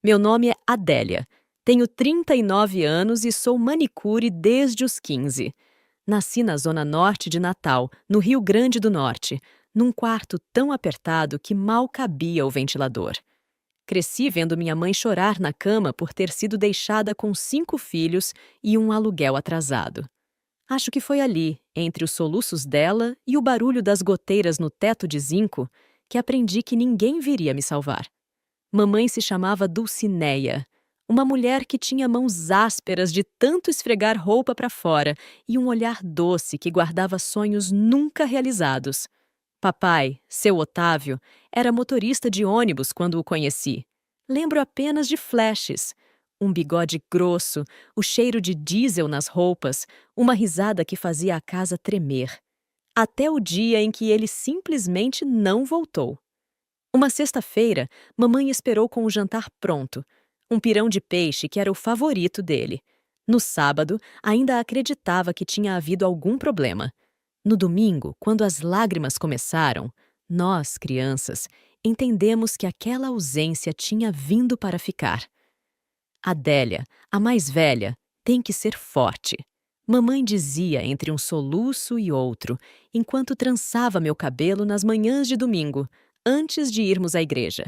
Meu nome é Adélia. Tenho 39 anos e sou manicure desde os 15. Nasci na zona norte de Natal, no Rio Grande do Norte, num quarto tão apertado que mal cabia o ventilador. Cresci vendo minha mãe chorar na cama por ter sido deixada com 5 filhos e um aluguel atrasado. Acho que foi ali, entre os soluços dela e o barulho das goteiras no teto de zinco, que aprendi que ninguém viria me salvar. Mamãe se chamava Dulcineia, uma mulher que tinha mãos ásperas de tanto esfregar roupa para fora e um olhar doce que guardava sonhos nunca realizados. Papai, seu Otávio, era motorista de ônibus quando o conheci. Lembro apenas de flashes. Um bigode grosso, o cheiro de diesel nas roupas, uma risada que fazia a casa tremer. Até o dia em que ele simplesmente não voltou. Uma sexta-feira, mamãe esperou com o jantar pronto, um pirão de peixe que era o favorito dele. No sábado, ainda acreditava que tinha havido algum problema. No domingo, quando as lágrimas começaram, nós, crianças, entendemos que aquela ausência tinha vindo para ficar. Adélia, a mais velha, tem que ser forte. Mamãe dizia entre um soluço e outro, enquanto trançava meu cabelo nas manhãs de domingo, antes de irmos à igreja.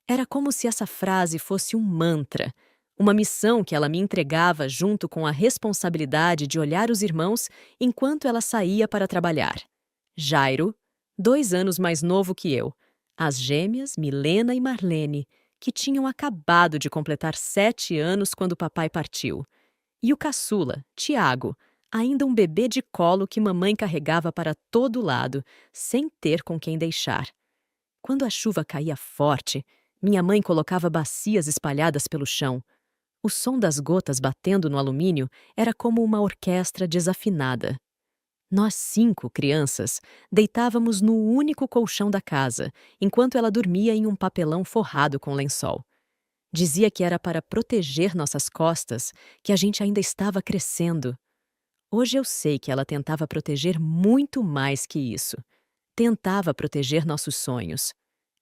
Era como se essa frase fosse um mantra, uma missão que ela me entregava junto com a responsabilidade de olhar os irmãos enquanto ela saía para trabalhar. Jairo, 2 anos mais novo que eu, as gêmeas Milena e Marlene, que tinham acabado de completar 7 anos quando papai partiu, e o caçula, Tiago, ainda um bebê de colo que mamãe carregava para todo lado, sem ter com quem deixar. Quando a chuva caía forte, minha mãe colocava bacias espalhadas pelo chão. O som das gotas batendo no alumínio era como uma orquestra desafinada. Nós 5 crianças deitávamos no único colchão da casa, enquanto ela dormia em um papelão forrado com lençol. Dizia que era para proteger nossas costas, que a gente ainda estava crescendo. Hoje eu sei que ela tentava proteger muito mais que isso. Tentava proteger nossos sonhos.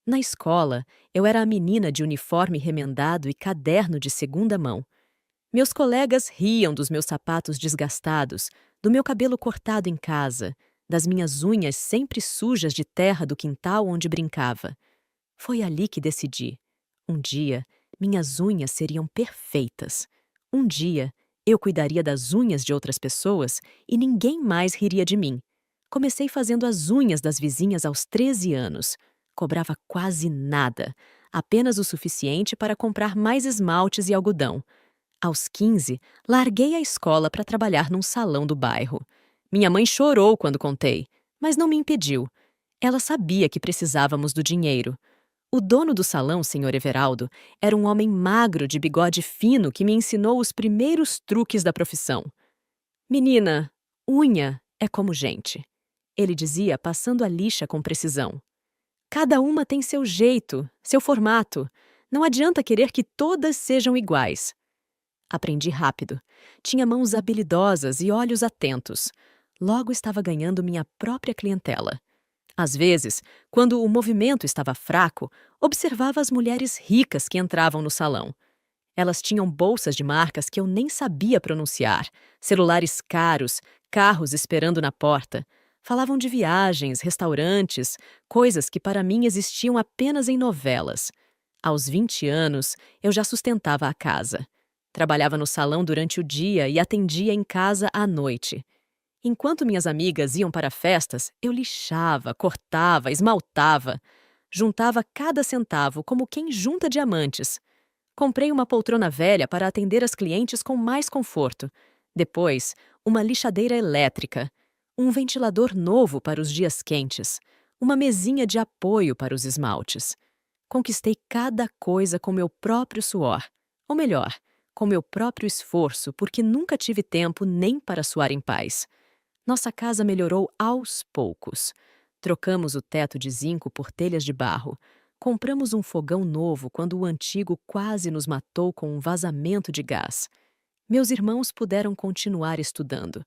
Na escola, eu era a menina de uniforme remendado e caderno de segunda mão. Meus colegas riam dos meus sapatos desgastados, do meu cabelo cortado em casa, das minhas unhas sempre sujas de terra do quintal onde brincava. Foi ali que decidi. Um dia, minhas unhas seriam perfeitas. Um dia, eu cuidaria das unhas de outras pessoas e ninguém mais riria de mim. Comecei fazendo as unhas das vizinhas aos 13 anos. Cobrava quase nada, apenas o suficiente para comprar mais esmaltes e algodão. Aos 15, larguei a escola para trabalhar num salão do bairro. Minha mãe chorou quando contei, mas não me impediu. Ela sabia que precisávamos do dinheiro. O dono do salão, Sr. Everaldo, era um homem magro de bigode fino que me ensinou os primeiros truques da profissão. Menina, unha é como gente, ele dizia passando a lixa com precisão. Cada uma tem seu jeito, seu formato. Não adianta querer que todas sejam iguais. Aprendi rápido. Tinha mãos habilidosas e olhos atentos. Logo estava ganhando minha própria clientela. Às vezes, quando o movimento estava fraco, observava as mulheres ricas que entravam no salão. Elas tinham bolsas de marcas que eu nem sabia pronunciar, celulares caros, carros esperando na porta. Falavam de viagens, restaurantes, coisas que para mim existiam apenas em novelas. Aos 20 anos, eu já sustentava a casa. Trabalhava no salão durante o dia e atendia em casa à noite. Enquanto minhas amigas iam para festas, eu lixava, cortava, esmaltava. Juntava cada centavo como quem junta diamantes. Comprei uma poltrona velha para atender as clientes com mais conforto. Depois, uma lixadeira elétrica. Um ventilador novo para os dias quentes. Uma mesinha de apoio para os esmaltes. Conquistei cada coisa com meu próprio suor. Ou melhor, com meu próprio esforço, porque nunca tive tempo nem para suar em paz. Nossa casa melhorou aos poucos. Trocamos o teto de zinco por telhas de barro. Compramos um fogão novo quando o antigo quase nos matou com um vazamento de gás. Meus irmãos puderam continuar estudando.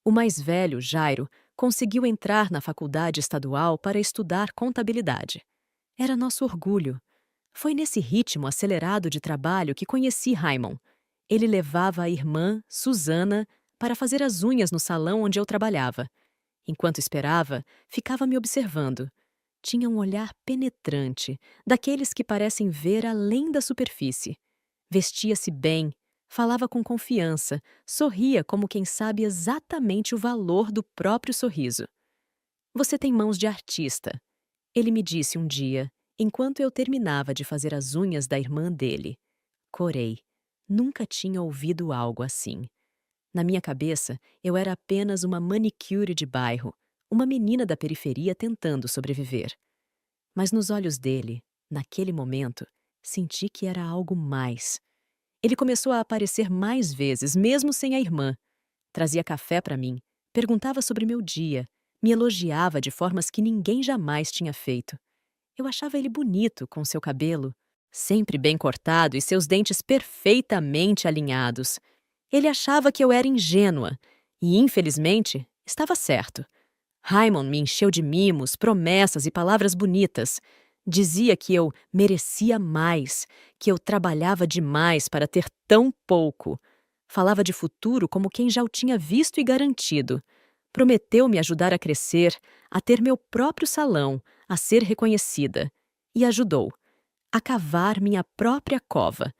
O mais velho, Jairo, conseguiu entrar na faculdade estadual para estudar contabilidade. Era nosso orgulho. Foi nesse ritmo acelerado de trabalho que conheci Raimon. Ele levava a irmã, Susana, para fazer as unhas no salão onde eu trabalhava. Enquanto esperava, ficava me observando. Tinha um olhar penetrante, daqueles que parecem ver além da superfície. Vestia-se bem, falava com confiança, sorria como quem sabe exatamente o valor do próprio sorriso. Você tem mãos de artista, ele me disse um dia, enquanto eu terminava de fazer as unhas da irmã dele. Corei. Nunca tinha ouvido algo assim. Na minha cabeça, eu era apenas uma manicure de bairro, uma menina da periferia tentando sobreviver. Mas nos olhos dele, naquele momento, senti que era algo mais. Ele começou a aparecer mais vezes, mesmo sem a irmã. Trazia café para mim, perguntava sobre meu dia, me elogiava de formas que ninguém jamais tinha feito. Eu achava ele bonito, com seu cabelo sempre bem cortado e seus dentes perfeitamente alinhados. Ele achava que eu era ingênua e, infelizmente, estava certo. Raimon me encheu de mimos, promessas e palavras bonitas. Dizia que eu merecia mais, que eu trabalhava demais para ter tão pouco. Falava de futuro como quem já o tinha visto e garantido. Prometeu me ajudar a crescer, a ter meu próprio salão, a ser reconhecida. E ajudou. A cavar minha própria cova.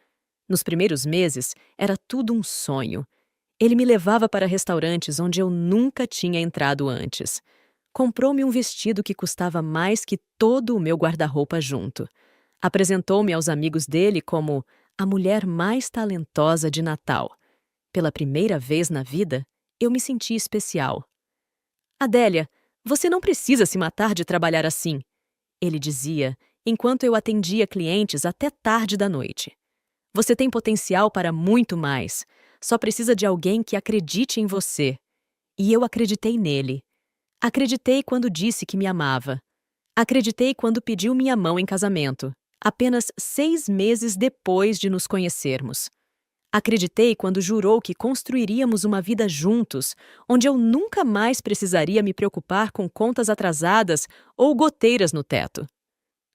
Nos primeiros meses, era tudo um sonho. Ele me levava para restaurantes onde eu nunca tinha entrado antes. Comprou-me um vestido que custava mais que todo o meu guarda-roupa junto. Apresentou-me aos amigos dele como a mulher mais talentosa de Natal. Pela primeira vez na vida, eu me senti especial. Adélia, você não precisa se matar de trabalhar assim, ele dizia, enquanto eu atendia clientes até tarde da noite. Você tem potencial para muito mais. Só precisa de alguém que acredite em você. E eu acreditei nele. Acreditei quando disse que me amava. Acreditei quando pediu minha mão em casamento, apenas 6 meses depois de nos conhecermos. Acreditei quando jurou que construiríamos uma vida juntos, onde eu nunca mais precisaria me preocupar com contas atrasadas ou goteiras no teto.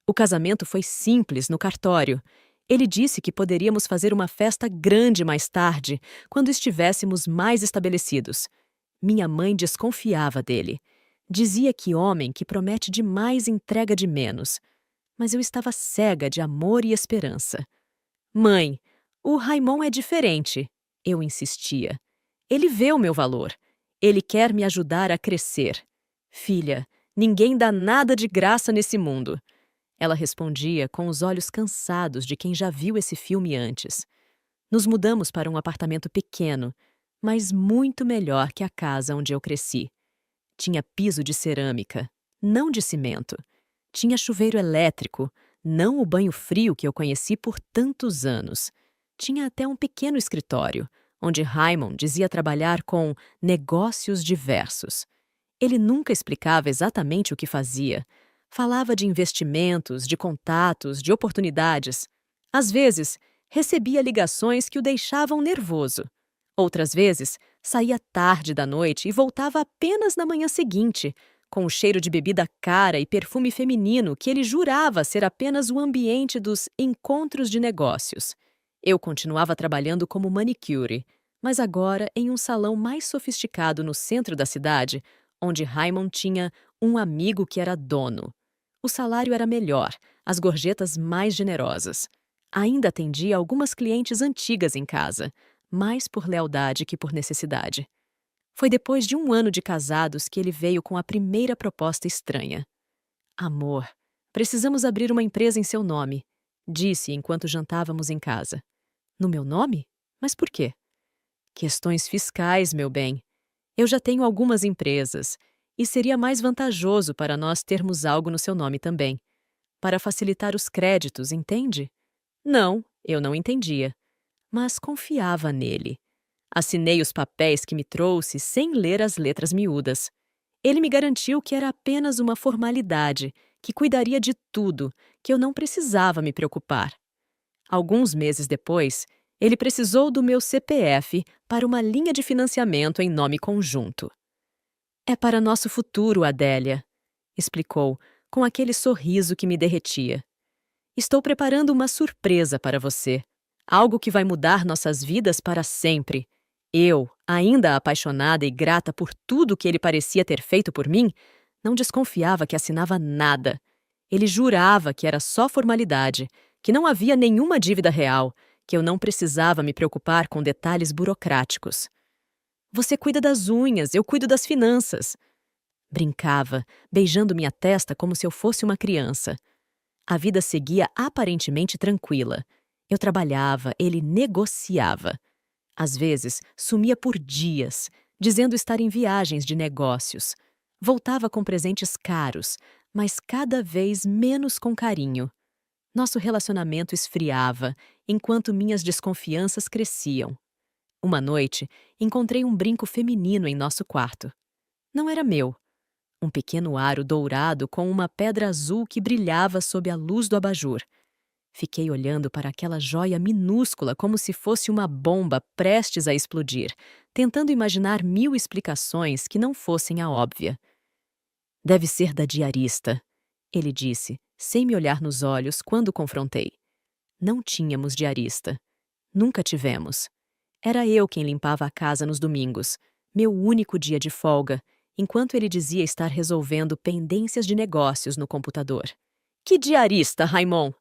O casamento foi simples no cartório. Ele disse que poderíamos fazer uma festa grande mais tarde, quando estivéssemos mais estabelecidos. Minha mãe desconfiava dele. Dizia que homem que promete demais entrega de menos. Mas eu estava cega de amor e esperança. Mãe, o Raimon é diferente, eu insistia. Ele vê o meu valor. Ele quer me ajudar a crescer. Filha, ninguém dá nada de graça nesse mundo. Ela respondia com os olhos cansados de quem já viu esse filme antes. Nos mudamos para um apartamento pequeno, mas muito melhor que a casa onde eu cresci. Tinha piso de cerâmica, não de cimento. Tinha chuveiro elétrico, não o banho frio que eu conheci por tantos anos. Tinha até um pequeno escritório, onde Raimon dizia trabalhar com negócios diversos. Ele nunca explicava exatamente o que fazia. Falava de investimentos, de contatos, de oportunidades. Às vezes, recebia ligações que o deixavam nervoso. Outras vezes, saía tarde da noite e voltava apenas na manhã seguinte, com o cheiro de bebida cara e perfume feminino que ele jurava ser apenas o ambiente dos encontros de negócios. Eu continuava trabalhando como manicure, mas agora em um salão mais sofisticado no centro da cidade, onde Raimon tinha um amigo que era dono. O salário era melhor, as gorjetas mais generosas. Ainda atendia algumas clientes antigas em casa, mais por lealdade que por necessidade. Foi depois de 1 ano de casados que ele veio com a primeira proposta estranha. Amor, precisamos abrir uma empresa em seu nome, disse enquanto jantávamos em casa. No meu nome? Mas por quê? Questões fiscais, meu bem. Eu já tenho algumas empresas, e seria mais vantajoso para nós termos algo no seu nome também. Para facilitar os créditos, entende? Não, eu não entendia. Mas confiava nele. Assinei os papéis que me trouxe sem ler as letras miúdas. Ele me garantiu que era apenas uma formalidade, que cuidaria de tudo, que eu não precisava me preocupar. Alguns meses depois, ele precisou do meu CPF para uma linha de financiamento em nome conjunto. É para nosso futuro, Adélia, explicou, com aquele sorriso que me derretia. Estou preparando uma surpresa para você. Algo que vai mudar nossas vidas para sempre. Eu, ainda apaixonada e grata por tudo que ele parecia ter feito por mim, não desconfiava que assinava nada. Ele jurava que era só formalidade, que não havia nenhuma dívida real, que eu não precisava me preocupar com detalhes burocráticos. Você cuida das unhas, eu cuido das finanças. Brincava, beijando minha testa como se eu fosse uma criança. A vida seguia aparentemente tranquila. Eu trabalhava, ele negociava. Às vezes, sumia por dias, dizendo estar em viagens de negócios. Voltava com presentes caros, mas cada vez menos com carinho. Nosso relacionamento esfriava, enquanto minhas desconfianças cresciam. Uma noite, encontrei um brinco feminino em nosso quarto. Não era meu. Um pequeno aro dourado com uma pedra azul que brilhava sob a luz do abajur. Fiquei olhando para aquela joia minúscula como se fosse uma bomba prestes a explodir, tentando imaginar 1000 explicações que não fossem a óbvia. Deve ser da diarista, ele disse, sem me olhar nos olhos quando o confrontei. Não tínhamos diarista. Nunca tivemos. Era eu quem limpava a casa nos domingos, meu único dia de folga, enquanto ele dizia estar resolvendo pendências de negócios no computador. Que diarista, Raimon?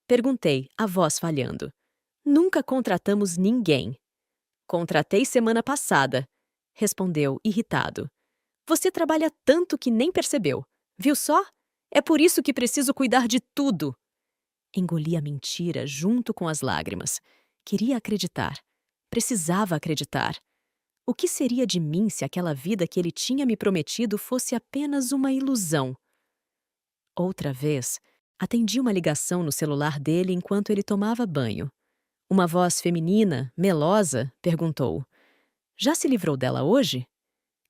Perguntei, a voz falhando. Nunca contratamos ninguém. Contratei semana passada, respondeu, irritado. Você trabalha tanto que nem percebeu. Viu só? É por isso que preciso cuidar de tudo. Engoli a mentira junto com as lágrimas. Queria acreditar. Precisava acreditar. O que seria de mim se aquela vida que ele tinha me prometido fosse apenas uma ilusão? Outra vez, atendi uma ligação no celular dele enquanto ele tomava banho. Uma voz feminina, melosa, perguntou: Já se livrou dela hoje?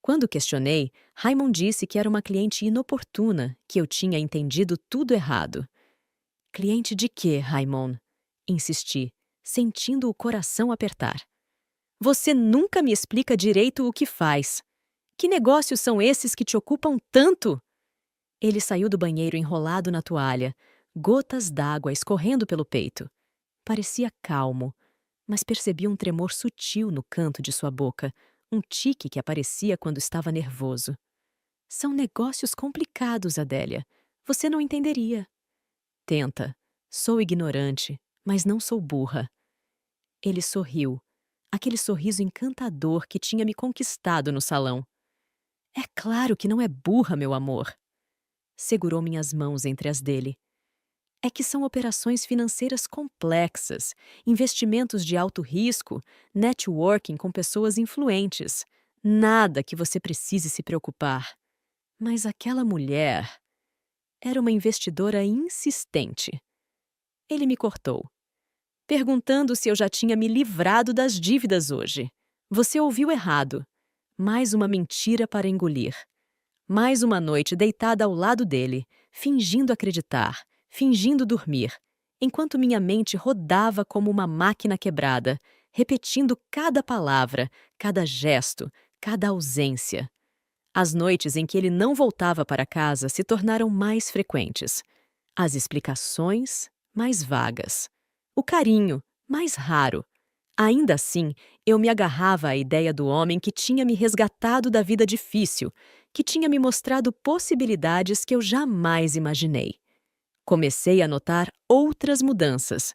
Quando questionei, Raymond disse que era uma cliente inoportuna, que eu tinha entendido tudo errado. Cliente de quê, Raymond? Insisti, sentindo o coração apertar. Você nunca me explica direito o que faz. Que negócios são esses que te ocupam tanto? Ele saiu do banheiro enrolado na toalha, gotas d'água escorrendo pelo peito. Parecia calmo, mas percebi um tremor sutil no canto de sua boca, um tique que aparecia quando estava nervoso. São negócios complicados, Adélia. Você não entenderia. Tenta. Sou ignorante, mas não sou burra. Ele sorriu, aquele sorriso encantador que tinha me conquistado no salão. É claro que não é burra, meu amor. Segurou minhas mãos entre as dele. É que são operações financeiras complexas, investimentos de alto risco, networking com pessoas influentes. Nada que você precise se preocupar. Mas aquela mulher era uma investidora insistente. Ele me cortou, perguntando se eu já tinha me livrado das dívidas hoje. Você ouviu errado. Mais uma mentira para engolir. Mais uma noite deitada ao lado dele, fingindo acreditar, fingindo dormir, enquanto minha mente rodava como uma máquina quebrada, repetindo cada palavra, cada gesto, cada ausência. As noites em que ele não voltava para casa se tornaram mais frequentes. As explicações, mais vagas. O carinho, mais raro. Ainda assim, eu me agarrava à ideia do homem que tinha me resgatado da vida difícil, que tinha me mostrado possibilidades que eu jamais imaginei. Comecei a notar outras mudanças.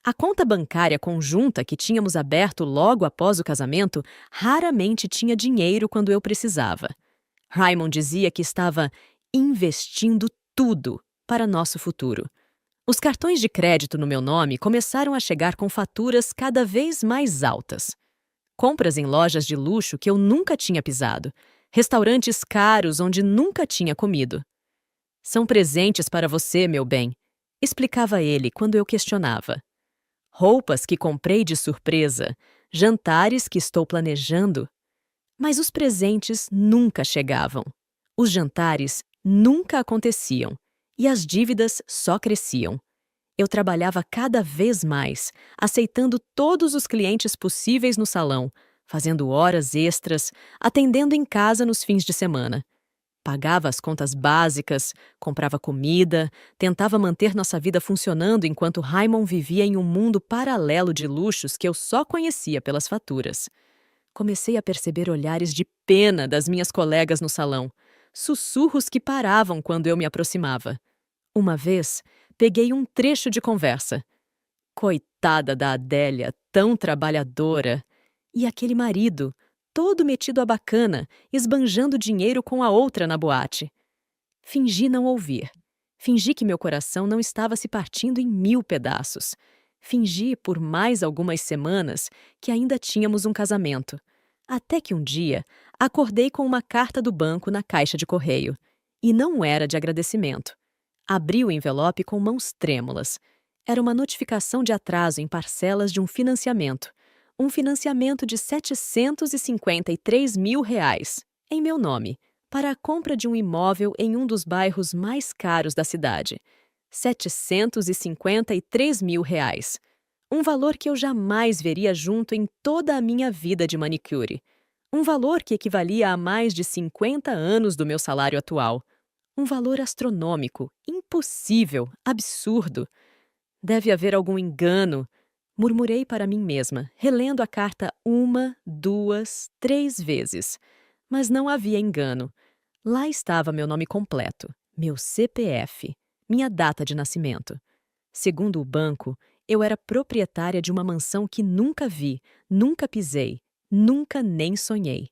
A conta bancária conjunta que tínhamos aberto logo após o casamento raramente tinha dinheiro quando eu precisava. Raymond dizia que estava investindo tudo para nosso futuro. Os cartões de crédito no meu nome começaram a chegar com faturas cada vez mais altas. Compras em lojas de luxo que eu nunca tinha pisado, restaurantes caros onde nunca tinha comido. São presentes para você, meu bem, explicava ele quando eu questionava. Roupas que comprei de surpresa, jantares que estou planejando. Mas os presentes nunca chegavam. Os jantares nunca aconteciam. E as dívidas só cresciam. Eu trabalhava cada vez mais, aceitando todos os clientes possíveis no salão, fazendo horas extras, atendendo em casa nos fins de semana. Pagava as contas básicas, comprava comida, tentava manter nossa vida funcionando enquanto Raymond vivia em um mundo paralelo de luxos que eu só conhecia pelas faturas. Comecei a perceber olhares de pena das minhas colegas no salão, sussurros que paravam quando eu me aproximava. Uma vez, peguei um trecho de conversa. Coitada da Adélia, tão trabalhadora. E aquele marido, todo metido a bacana, esbanjando dinheiro com a outra na boate. Fingi não ouvir. Fingi que meu coração não estava se partindo em 1000 pedaços. Fingi, por mais algumas semanas, que ainda tínhamos um casamento. Até que um dia, acordei com uma carta do banco na caixa de correio. E não era de agradecimento. Abri o envelope com mãos trêmulas. Era uma notificação de atraso em parcelas de um financiamento. Um financiamento de R$ 753 mil, em meu nome, para a compra de um imóvel em um dos bairros mais caros da cidade. R$ 753 mil. Um valor que eu jamais veria junto em toda a minha vida de manicure. Um valor que equivalia a mais de 50 anos do meu salário atual. Um valor astronômico, impossível, absurdo. Deve haver algum engano, murmurei para mim mesma, relendo a carta 1, 2, 3 vezes. Mas não havia engano. Lá estava meu nome completo, meu CPF, minha data de nascimento. Segundo o banco, eu era proprietária de uma mansão que nunca vi, nunca pisei, nunca nem sonhei.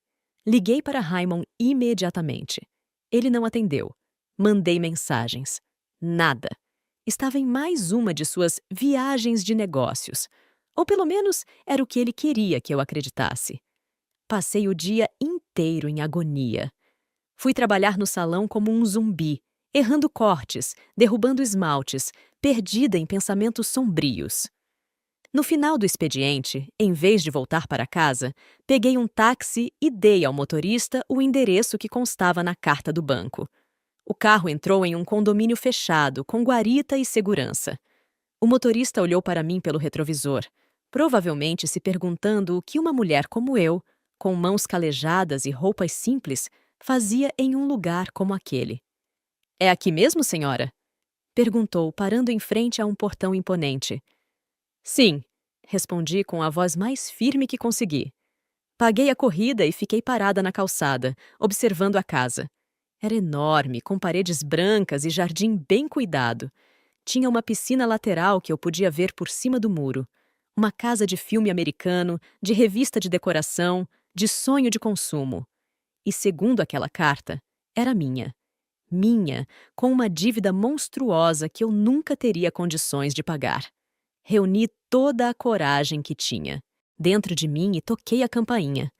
Liguei para Raymond imediatamente. Ele não atendeu. Mandei mensagens. Nada. Estava em mais uma de suas viagens de negócios. Ou pelo menos era o que ele queria que eu acreditasse. Passei o dia inteiro em agonia. Fui trabalhar no salão como um zumbi, errando cortes, derrubando esmaltes, perdida em pensamentos sombrios. No final do expediente, em vez de voltar para casa, peguei um táxi e dei ao motorista o endereço que constava na carta do banco. O carro entrou em um condomínio fechado, com guarita e segurança. O motorista olhou para mim pelo retrovisor, provavelmente se perguntando o que uma mulher como eu, com mãos calejadas e roupas simples, fazia em um lugar como aquele. "É aqui mesmo, senhora?" perguntou, parando em frente a um portão imponente. "Sim", respondi com a voz mais firme que consegui. Paguei a corrida e fiquei parada na calçada, observando a casa. Era enorme, com paredes brancas e jardim bem cuidado. Tinha uma piscina lateral que eu podia ver por cima do muro. Uma casa de filme americano, de revista de decoração, de sonho de consumo. E segundo aquela carta, era minha. Minha, com uma dívida monstruosa que eu nunca teria condições de pagar. Reuni toda a coragem que tinha dentro de mim e toquei a campainha.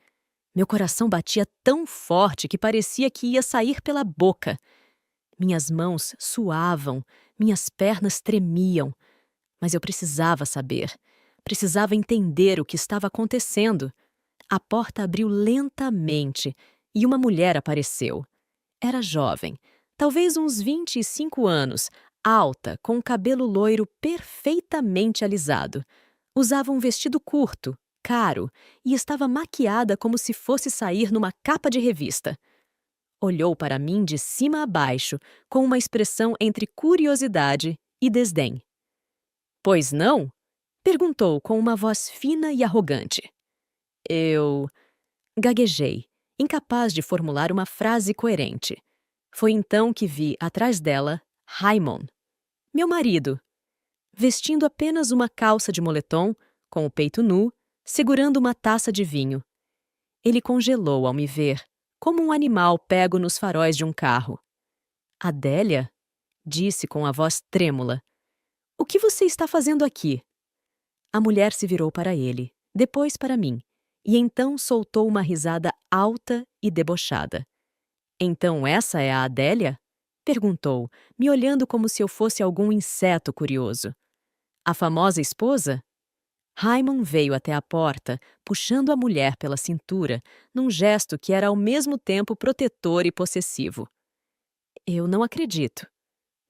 Meu coração batia tão forte que parecia que ia sair pela boca. Minhas mãos suavam, minhas pernas tremiam. Mas eu precisava saber. Precisava entender o que estava acontecendo. A porta abriu lentamente e uma mulher apareceu. Era jovem, talvez uns 25 anos, alta, com o cabelo loiro perfeitamente alisado. Usava um vestido curto, caro, e estava maquiada como se fosse sair numa capa de revista. Olhou para mim de cima a baixo, com uma expressão entre curiosidade e desdém. "Pois não?" perguntou com uma voz fina e arrogante. Eu gaguejei, incapaz de formular uma frase coerente. Foi então que vi, atrás dela, Raymond, meu marido, vestindo apenas uma calça de moletom, com o peito nu, segurando uma taça de vinho. Ele congelou ao me ver, como um animal pego nos faróis de um carro. "Adélia?" disse com a voz trêmula. "O que você está fazendo aqui?" A mulher se virou para ele, depois para mim, e então soltou uma risada alta e debochada. "Então essa é a Adélia?" perguntou, me olhando como se eu fosse algum inseto curioso. "A famosa esposa?" Raymond veio até a porta, puxando a mulher pela cintura, num gesto que era ao mesmo tempo protetor e possessivo. "Eu não acredito",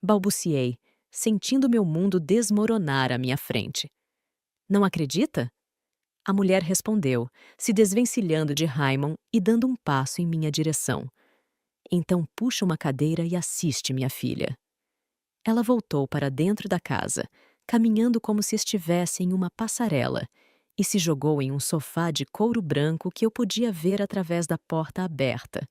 balbuciei, sentindo meu mundo desmoronar à minha frente. "Não acredita?" A mulher respondeu, se desvencilhando de Raymond e dando um passo em minha direção. Então puxa uma cadeira e assiste, minha filha. Ela voltou para dentro da casa, caminhando como se estivesse em uma passarela, e se jogou em um sofá de couro branco que eu podia ver através da porta aberta.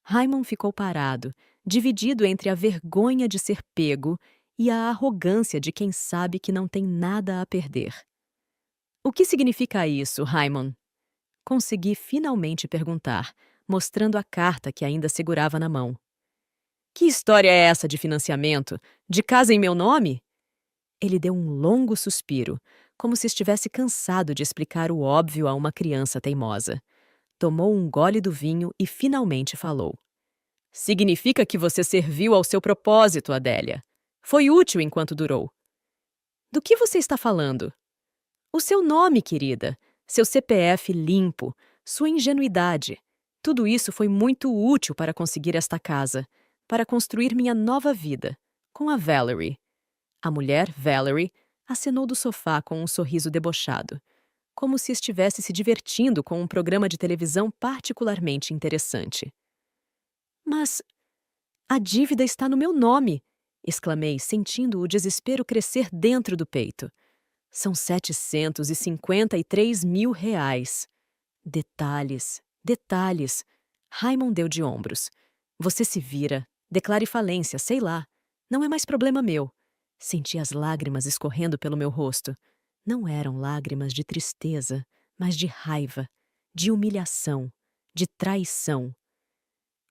Raymond ficou parado, dividido entre a vergonha de ser pego e a arrogância de quem sabe que não tem nada a perder. O que significa isso, Raymond? Consegui finalmente perguntar, mostrando a carta que ainda segurava na mão. Que história é essa de financiamento? De casa em meu nome? Ele deu um longo suspiro, como se estivesse cansado de explicar o óbvio a uma criança teimosa. Tomou um gole do vinho e finalmente falou. Significa que você serviu ao seu propósito, Adélia. Foi útil enquanto durou. Do que você está falando? O seu nome, querida, seu CPF limpo, sua ingenuidade. Tudo isso foi muito útil para conseguir esta casa, para construir minha nova vida, com a Valerie. A mulher, Valerie, acenou do sofá com um sorriso debochado, como se estivesse se divertindo com um programa de televisão particularmente interessante. Mas a dívida está no meu nome, exclamei, sentindo o desespero crescer dentro do peito. São R$ 753.000. Detalhes, detalhes. Raymond deu de ombros. Você se vira, declare falência, sei lá. Não é mais problema meu. Senti as lágrimas escorrendo pelo meu rosto. Não eram lágrimas de tristeza, mas de raiva, de humilhação, de traição.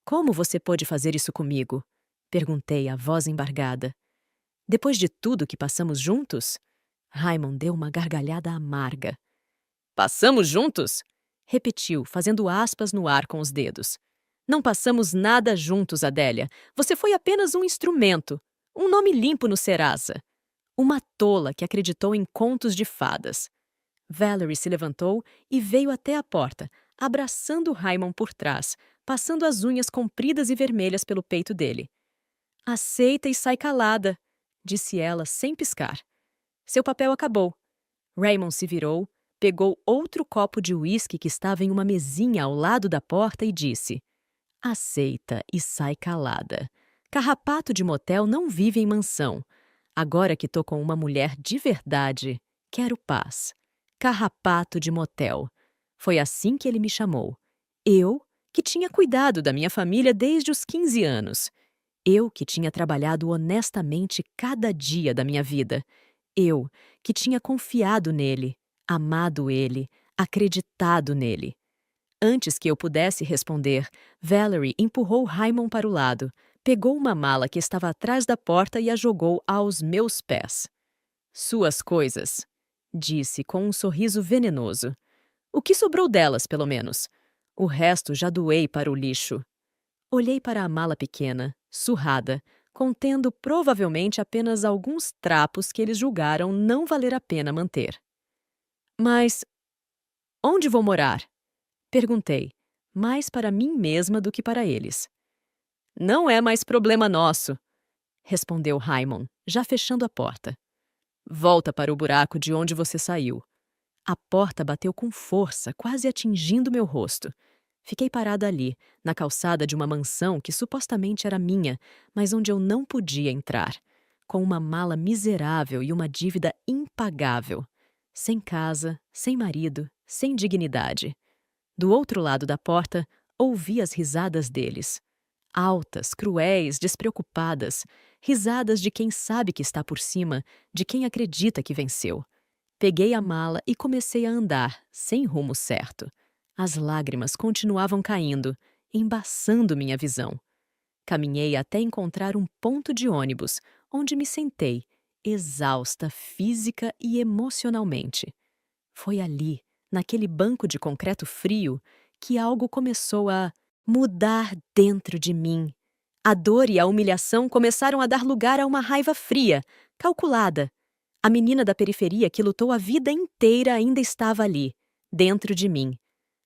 Como você pôde fazer isso comigo? Perguntei, a voz embargada. Depois de tudo que passamos juntos? Raymond deu uma gargalhada amarga. Passamos juntos? Repetiu, fazendo aspas no ar com os dedos. Não passamos nada juntos, Adélia. Você foi apenas um instrumento, um nome limpo no Serasa. Uma tola que acreditou em contos de fadas. Valerie se levantou e veio até a porta, abraçando Raymond por trás, passando as unhas compridas e vermelhas pelo peito dele. Aceita e sai calada, disse ela sem piscar. Seu papel acabou. Raymond se virou, pegou outro copo de uísque que estava em uma mesinha ao lado da porta e disse: Aceita e sai calada. Carrapato de motel não vive em mansão. Agora que tô com uma mulher de verdade, quero paz. Carrapato de motel. Foi assim que ele me chamou. Eu, que tinha cuidado da minha família desde os 15 anos. Eu, que tinha trabalhado honestamente cada dia da minha vida. Eu, que tinha confiado nele, amado ele, acreditado nele. Antes que eu pudesse responder, Valerie empurrou Raymond para o lado, pegou uma mala que estava atrás da porta e a jogou aos meus pés. Suas coisas, disse com um sorriso venenoso. O que sobrou delas, pelo menos? O resto já doei para o lixo. Olhei para a mala pequena, surrada, contendo provavelmente apenas alguns trapos que eles julgaram não valer a pena manter. Mas onde vou morar? Perguntei, mais para mim mesma do que para eles. Não é mais problema nosso, respondeu Raymond, já fechando a porta. Volta para o buraco de onde você saiu. A porta bateu com força, quase atingindo meu rosto. Fiquei parada ali, na calçada de uma mansão que supostamente era minha, mas onde eu não podia entrar, com uma mala miserável e uma dívida impagável. Sem casa, sem marido, sem dignidade. Do outro lado da porta, ouvi as risadas deles. Altas, cruéis, despreocupadas. Risadas de quem sabe que está por cima, de quem acredita que venceu. Peguei a mala e comecei a andar, sem rumo certo. As lágrimas continuavam caindo, embaçando minha visão. Caminhei até encontrar um ponto de ônibus, onde me sentei, exausta física e emocionalmente. Foi ali, naquele banco de concreto frio, que algo começou a mudar dentro de mim. A dor e a humilhação começaram a dar lugar a uma raiva fria, calculada. A menina da periferia que lutou a vida inteira ainda estava ali, dentro de mim.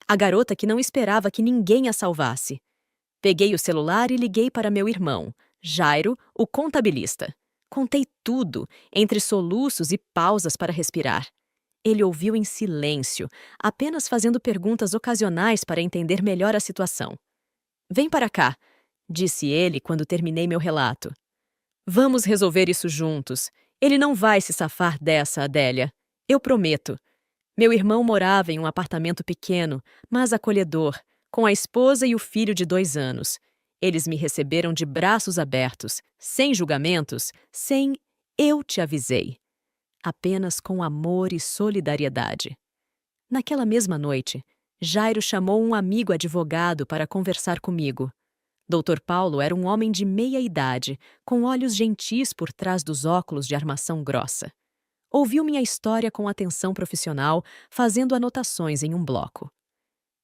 A garota que não esperava que ninguém a salvasse. Peguei o celular e liguei para meu irmão, Jairo, o contabilista. Contei tudo, entre soluços e pausas para respirar. Ele ouviu em silêncio, apenas fazendo perguntas ocasionais para entender melhor a situação. Vem para cá, disse ele quando terminei meu relato. Vamos resolver isso juntos. Ele não vai se safar dessa, Adélia. Eu prometo. Meu irmão morava em um apartamento pequeno, mas acolhedor, com a esposa e o filho de 2 anos. Eles me receberam de braços abertos, sem julgamentos, sem "eu te avisei", apenas com amor e solidariedade. Naquela mesma noite, Jairo chamou um amigo advogado para conversar comigo. Dr. Paulo era um homem de meia idade, com olhos gentis por trás dos óculos de armação grossa. Ouviu minha história com atenção profissional, fazendo anotações em um bloco.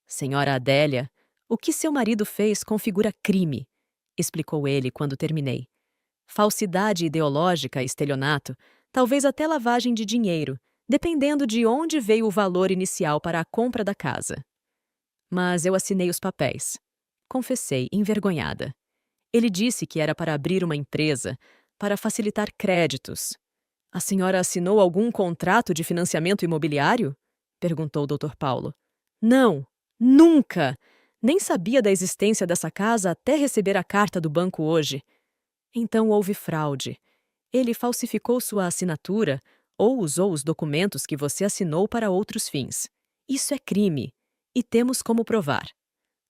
Senhora Adélia, o que seu marido fez configura crime, explicou ele quando terminei. Falsidade ideológica, estelionato, talvez até lavagem de dinheiro, dependendo de onde veio o valor inicial para a compra da casa. Mas eu assinei os papéis. Confessei, envergonhada. Ele disse que era para abrir uma empresa, para facilitar créditos. A senhora assinou algum contrato de financiamento imobiliário? Perguntou o Dr. Paulo. Não, nunca! Nem sabia da existência dessa casa até receber a carta do banco hoje. Então houve fraude. Ele falsificou sua assinatura ou usou os documentos que você assinou para outros fins. Isso é crime, e temos como provar.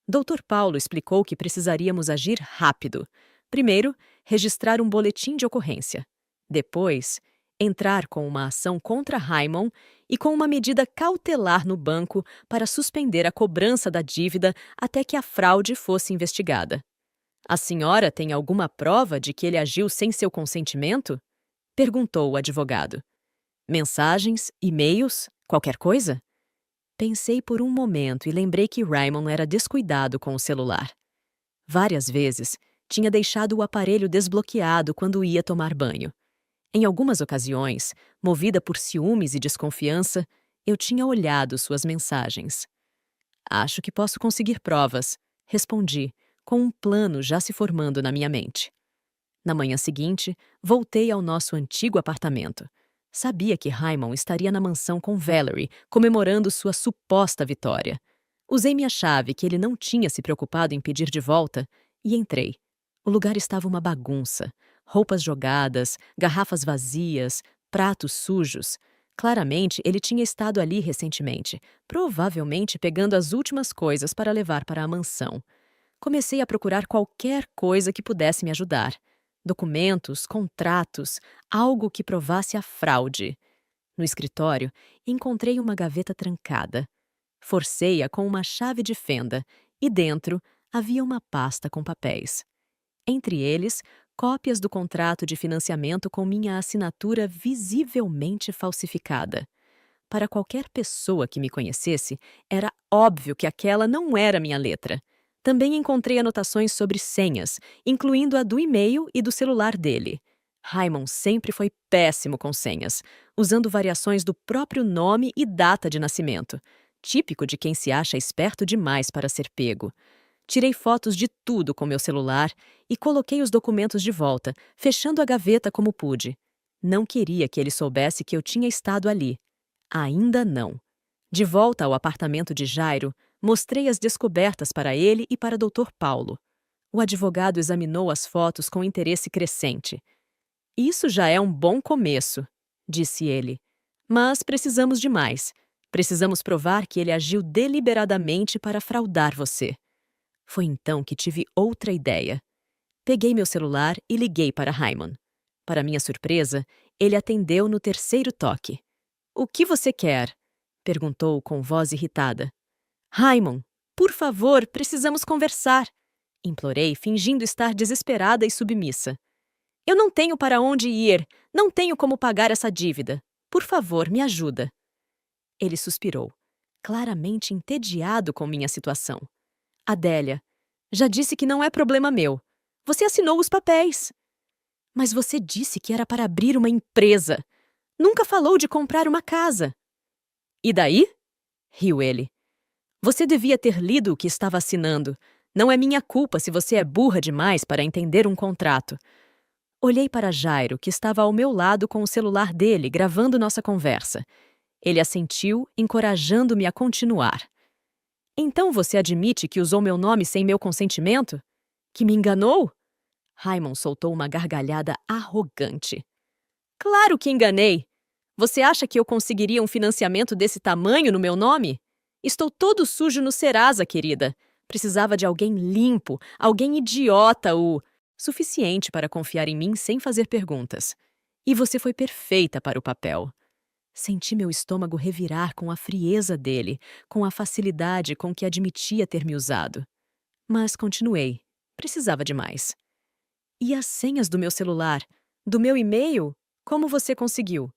Dr. Paulo explicou que precisaríamos agir rápido. Primeiro, registrar um boletim de ocorrência. Depois, entrar com uma ação contra Raymond e com uma medida cautelar no banco para suspender a cobrança da dívida até que a fraude fosse investigada. A senhora tem alguma prova de que ele agiu sem seu consentimento? Perguntou o advogado. Mensagens, e-mails, qualquer coisa? Pensei por um momento e lembrei que Raymond era descuidado com o celular. Várias vezes, tinha deixado o aparelho desbloqueado quando ia tomar banho. Em algumas ocasiões, movida por ciúmes e desconfiança, eu tinha olhado suas mensagens. Acho que posso conseguir provas, respondi, com um plano já se formando na minha mente. Na manhã seguinte, voltei ao nosso antigo apartamento. Sabia que Raymond estaria na mansão com Valerie, comemorando sua suposta vitória. Usei minha chave, que ele não tinha se preocupado em pedir de volta, e entrei. O lugar estava uma bagunça. Roupas jogadas, garrafas vazias, pratos sujos. Claramente, ele tinha estado ali recentemente, provavelmente pegando as últimas coisas para levar para a mansão. Comecei a procurar qualquer coisa que pudesse me ajudar. Documentos, contratos, algo que provasse a fraude. No escritório, encontrei uma gaveta trancada. Forcei-a com uma chave de fenda e dentro havia uma pasta com papéis. Entre eles, cópias do contrato de financiamento com minha assinatura visivelmente falsificada. Para qualquer pessoa que me conhecesse, era óbvio que aquela não era minha letra. Também encontrei anotações sobre senhas, incluindo a do e-mail e do celular dele. Raymond sempre foi péssimo com senhas, usando variações do próprio nome e data de nascimento, típico de quem se acha esperto demais para ser pego. Tirei fotos de tudo com meu celular e coloquei os documentos de volta, fechando a gaveta como pude. Não queria que ele soubesse que eu tinha estado ali. Ainda não. De volta ao apartamento de Jairo, mostrei as descobertas para ele e para Dr. Paulo. O advogado examinou as fotos com interesse crescente. Isso já é um bom começo, disse ele. Mas precisamos de mais. Precisamos provar que ele agiu deliberadamente para fraudar você. Foi então que tive outra ideia. Peguei meu celular e liguei para Raymond. Para minha surpresa, ele atendeu no terceiro toque. "O que você quer?" perguntou com voz irritada. "Raymond, por favor, precisamos conversar", implorei, fingindo estar desesperada e submissa. "Eu não tenho para onde ir, não tenho como pagar essa dívida. Por favor, me ajuda." Ele suspirou, claramente entediado com minha situação. "Adélia, já disse que não é problema meu. Você assinou os papéis." "Mas você disse que era para abrir uma empresa. Nunca falou de comprar uma casa." "E daí?" riu ele. "Você devia ter lido o que estava assinando. Não é minha culpa se você é burra demais para entender um contrato." Olhei para Jairo, que estava ao meu lado com o celular dele, gravando nossa conversa. Ele assentiu, encorajando-me a continuar. "Então você admite que usou meu nome sem meu consentimento?" Que me enganou? Raymond soltou uma gargalhada arrogante. Claro que enganei! Você acha que eu conseguiria um financiamento desse tamanho no meu nome? Estou todo sujo no Serasa, querida. Precisava de alguém limpo, alguém idiota, o suficiente para confiar em mim sem fazer perguntas. E você foi perfeita para o papel. Senti meu estômago revirar com a frieza dele, com a facilidade com que admitia ter me usado. Mas continuei. Precisava de mais. E as senhas do meu celular? Do meu e-mail? Como você conseguiu?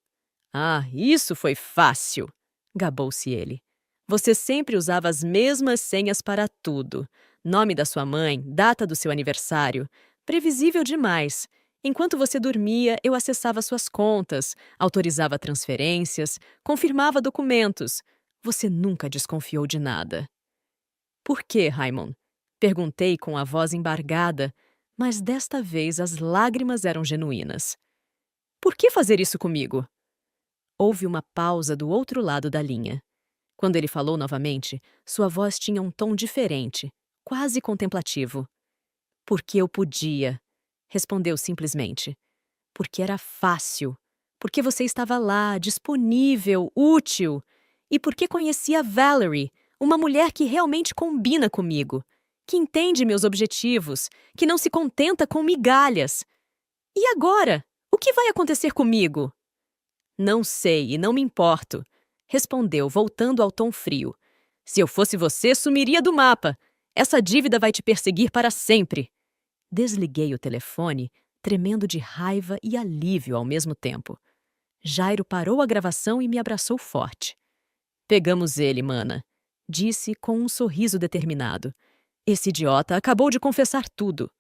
Ah, isso foi fácil, gabou-se ele. Você sempre usava as mesmas senhas para tudo. Nome da sua mãe, data do seu aniversário. Previsível demais. Enquanto você dormia, eu acessava suas contas, autorizava transferências, confirmava documentos. Você nunca desconfiou de nada. Por que, Raymond? Perguntei com a voz embargada, mas desta vez as lágrimas eram genuínas. Por que fazer isso comigo? Houve uma pausa do outro lado da linha. Quando ele falou novamente, sua voz tinha um tom diferente, quase contemplativo. Porque eu podia, respondeu simplesmente. Porque era fácil. Porque você estava lá, disponível, útil. E porque conhecia Valerie, uma mulher que realmente combina comigo, que entende meus objetivos, que não se contenta com migalhas. E agora? O que vai acontecer comigo? Não sei e não me importo, respondeu, voltando ao tom frio. Se eu fosse você, sumiria do mapa. Essa dívida vai te perseguir para sempre. Desliguei o telefone, tremendo de raiva e alívio ao mesmo tempo. Jairo parou a gravação e me abraçou forte. Pegamos ele, mana, disse com um sorriso determinado. Esse idiota acabou de confessar tudo.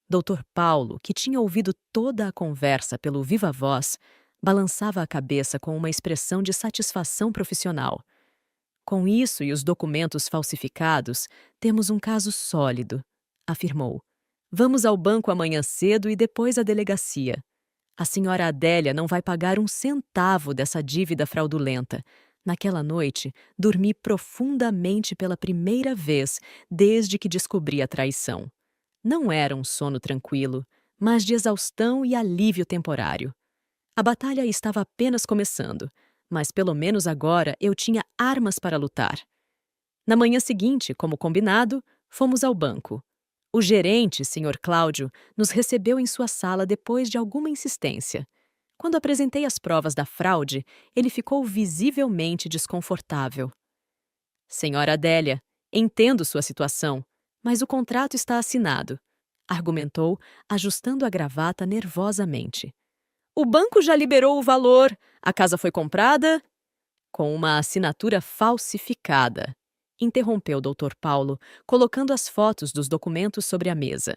Dr. Paulo, que tinha ouvido toda a conversa pelo viva voz, balançava a cabeça com uma expressão de satisfação profissional. Com isso e os documentos falsificados, temos um caso sólido, afirmou. Vamos ao banco amanhã cedo e depois à delegacia. A senhora Adélia não vai pagar um centavo dessa dívida fraudulenta. Naquela noite, dormi profundamente pela primeira vez desde que descobri a traição. Não era um sono tranquilo, mas de exaustão e alívio temporário. A batalha estava apenas começando, mas pelo menos agora eu tinha armas para lutar. Na manhã seguinte, como combinado, fomos ao banco. O gerente, Sr. Cláudio, nos recebeu em sua sala depois de alguma insistência. Quando apresentei as provas da fraude, ele ficou visivelmente desconfortável. Senhora Adélia, entendo sua situação, mas o contrato está assinado, argumentou, ajustando a gravata nervosamente. O banco já liberou o valor. A casa foi comprada com uma assinatura falsificada, interrompeu o Dr. Paulo, colocando as fotos dos documentos sobre a mesa.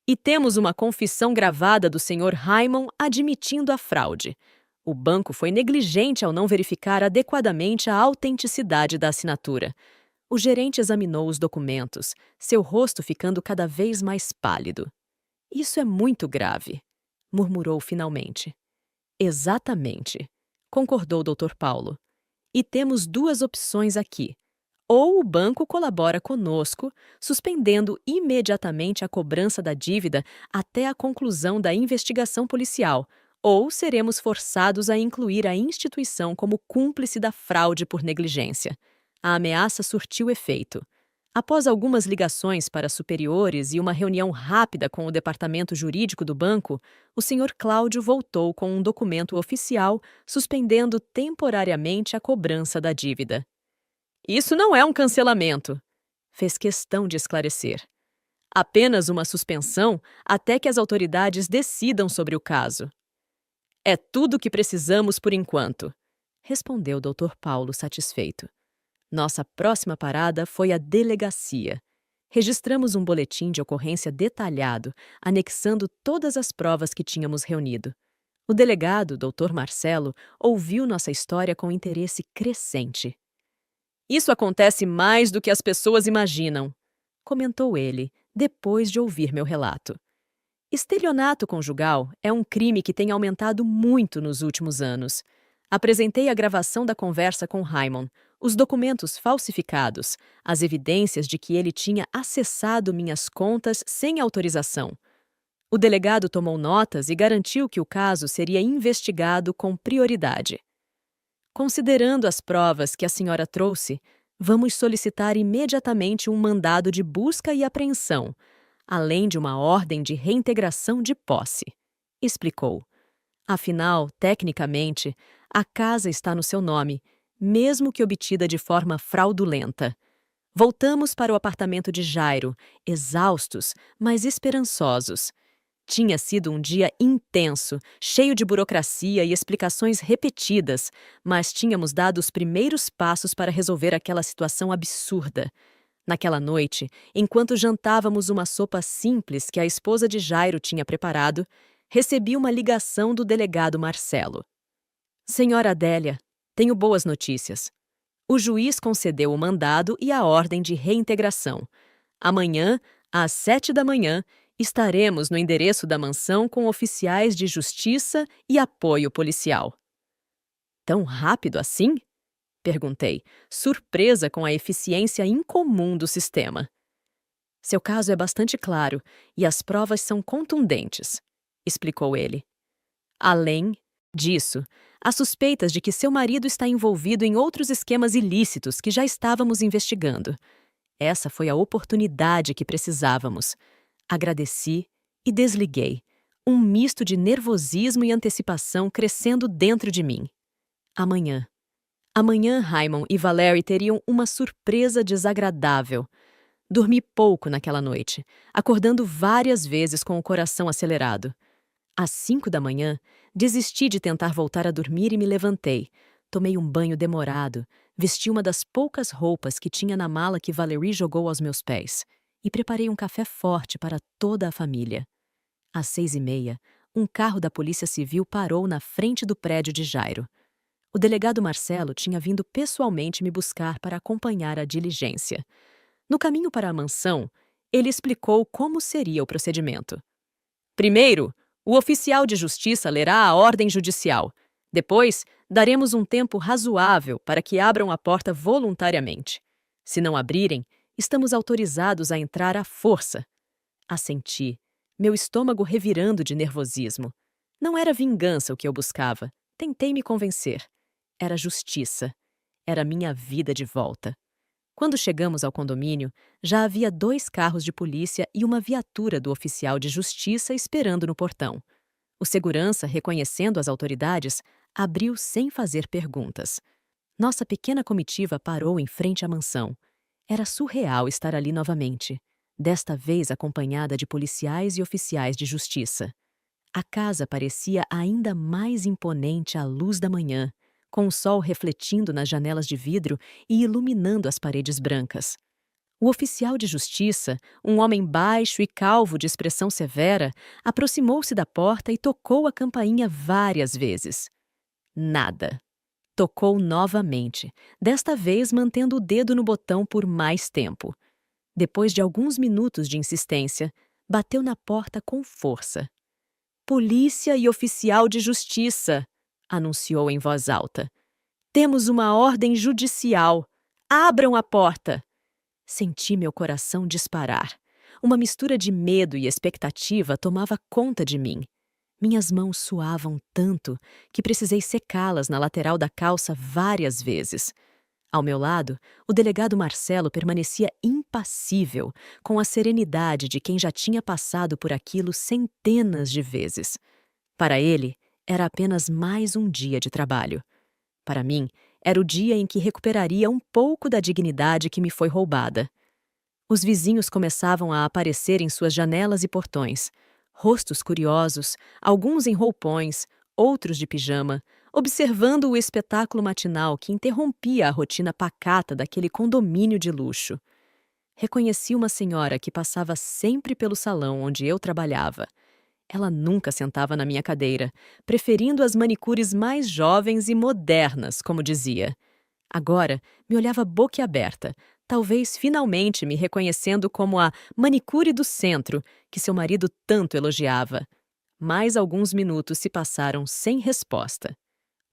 E temos uma confissão gravada do Sr. Raymond admitindo a fraude. O banco foi negligente ao não verificar adequadamente a autenticidade da assinatura. O gerente examinou os documentos, seu rosto ficando cada vez mais pálido. Isso é muito grave, murmurou finalmente. Exatamente, concordou o Dr. Paulo. E temos duas opções aqui. Ou o banco colabora conosco, suspendendo imediatamente a cobrança da dívida até a conclusão da investigação policial, ou seremos forçados a incluir a instituição como cúmplice da fraude por negligência. A ameaça surtiu efeito. Após algumas ligações para superiores e uma reunião rápida com o departamento jurídico do banco, o Sr. Cláudio voltou com um documento oficial suspendendo temporariamente a cobrança da dívida. Isso não é um cancelamento, fez questão de esclarecer. Apenas uma suspensão até que as autoridades decidam sobre o caso. É tudo o que precisamos por enquanto, respondeu o Dr. Paulo satisfeito. Nossa próxima parada foi a delegacia. Registramos um boletim de ocorrência detalhado, anexando todas as provas que tínhamos reunido. O delegado, Dr. Marcelo, ouviu nossa história com interesse crescente. Isso acontece mais do que as pessoas imaginam, comentou ele, depois de ouvir meu relato. Estelionato conjugal é um crime que tem aumentado muito nos últimos anos. Apresentei a gravação da conversa com Raymond, os documentos falsificados, as evidências de que ele tinha acessado minhas contas sem autorização. O delegado tomou notas e garantiu que o caso seria investigado com prioridade. Considerando as provas que a senhora trouxe, vamos solicitar imediatamente um mandado de busca e apreensão, além de uma ordem de reintegração de posse, explicou. Afinal, tecnicamente, a casa está no seu nome, mesmo que obtida de forma fraudulenta. Voltamos para o apartamento de Jairo, exaustos, mas esperançosos. Tinha sido um dia intenso, cheio de burocracia e explicações repetidas, mas tínhamos dado os primeiros passos para resolver aquela situação absurda. Naquela noite, enquanto jantávamos uma sopa simples que a esposa de Jairo tinha preparado, recebi uma ligação do delegado Marcelo. Senhora Adélia, tenho boas notícias. O juiz concedeu o mandado e a ordem de reintegração. Amanhã, às 7 da manhã, estaremos no endereço da mansão com oficiais de justiça e apoio policial. Tão rápido assim? Perguntei, surpresa com a eficiência incomum do sistema. Seu caso é bastante claro e as provas são contundentes, explicou ele. Além disso, há suspeitas de que seu marido está envolvido em outros esquemas ilícitos que já estávamos investigando. Essa foi a oportunidade que precisávamos. Agradeci e desliguei, um misto de nervosismo e antecipação crescendo dentro de mim. Amanhã, Raymond e Valerie teriam uma surpresa desagradável. Dormi pouco naquela noite, acordando várias vezes com o coração acelerado. Às 5 da manhã, desisti de tentar voltar a dormir e me levantei. Tomei um banho demorado, vesti uma das poucas roupas que tinha na mala que Valerie jogou aos meus pés e preparei um café forte para toda a família. Às 6h30, um carro da Polícia Civil parou na frente do prédio de Jairo. O delegado Marcelo tinha vindo pessoalmente me buscar para acompanhar a diligência. No caminho para a mansão, ele explicou como seria o procedimento. Primeiro, o oficial de justiça lerá a ordem judicial. Depois, daremos um tempo razoável para que abram a porta voluntariamente. Se não abrirem, estamos autorizados a entrar à força. Assenti, meu estômago revirando de nervosismo. Não era vingança o que eu buscava. Tentei me convencer. Era justiça. Era minha vida de volta. Quando chegamos ao condomínio, já havia 2 carros de polícia e uma viatura do oficial de justiça esperando no portão. O segurança, reconhecendo as autoridades, abriu sem fazer perguntas. Nossa pequena comitiva parou em frente à mansão. Era surreal estar ali novamente, desta vez acompanhada de policiais e oficiais de justiça. A casa parecia ainda mais imponente à luz da manhã, com o sol refletindo nas janelas de vidro e iluminando as paredes brancas. O oficial de justiça, um homem baixo e calvo de expressão severa, aproximou-se da porta e tocou a campainha várias vezes. Nada. Tocou novamente, desta vez mantendo o dedo no botão por mais tempo. Depois de alguns minutos de insistência, bateu na porta com força. Polícia e oficial de justiça, anunciou em voz alta. Temos uma ordem judicial. Abram a porta! Senti meu coração disparar. Uma mistura de medo e expectativa tomava conta de mim. Minhas mãos suavam tanto que precisei secá-las na lateral da calça várias vezes. Ao meu lado, o delegado Marcelo permanecia impassível, com a serenidade de quem já tinha passado por aquilo centenas de vezes. Para ele, era apenas mais um dia de trabalho. Para mim, era o dia em que recuperaria um pouco da dignidade que me foi roubada. Os vizinhos começavam a aparecer em suas janelas e portões. Rostos curiosos, alguns em roupões, outros de pijama, observando o espetáculo matinal que interrompia a rotina pacata daquele condomínio de luxo. Reconheci uma senhora que passava sempre pelo salão onde eu trabalhava. Ela nunca sentava na minha cadeira, preferindo as manicures mais jovens e modernas, como dizia. Agora, me olhava boquiaberta, talvez finalmente me reconhecendo como a manicure do centro, que seu marido tanto elogiava. Mais alguns minutos se passaram sem resposta.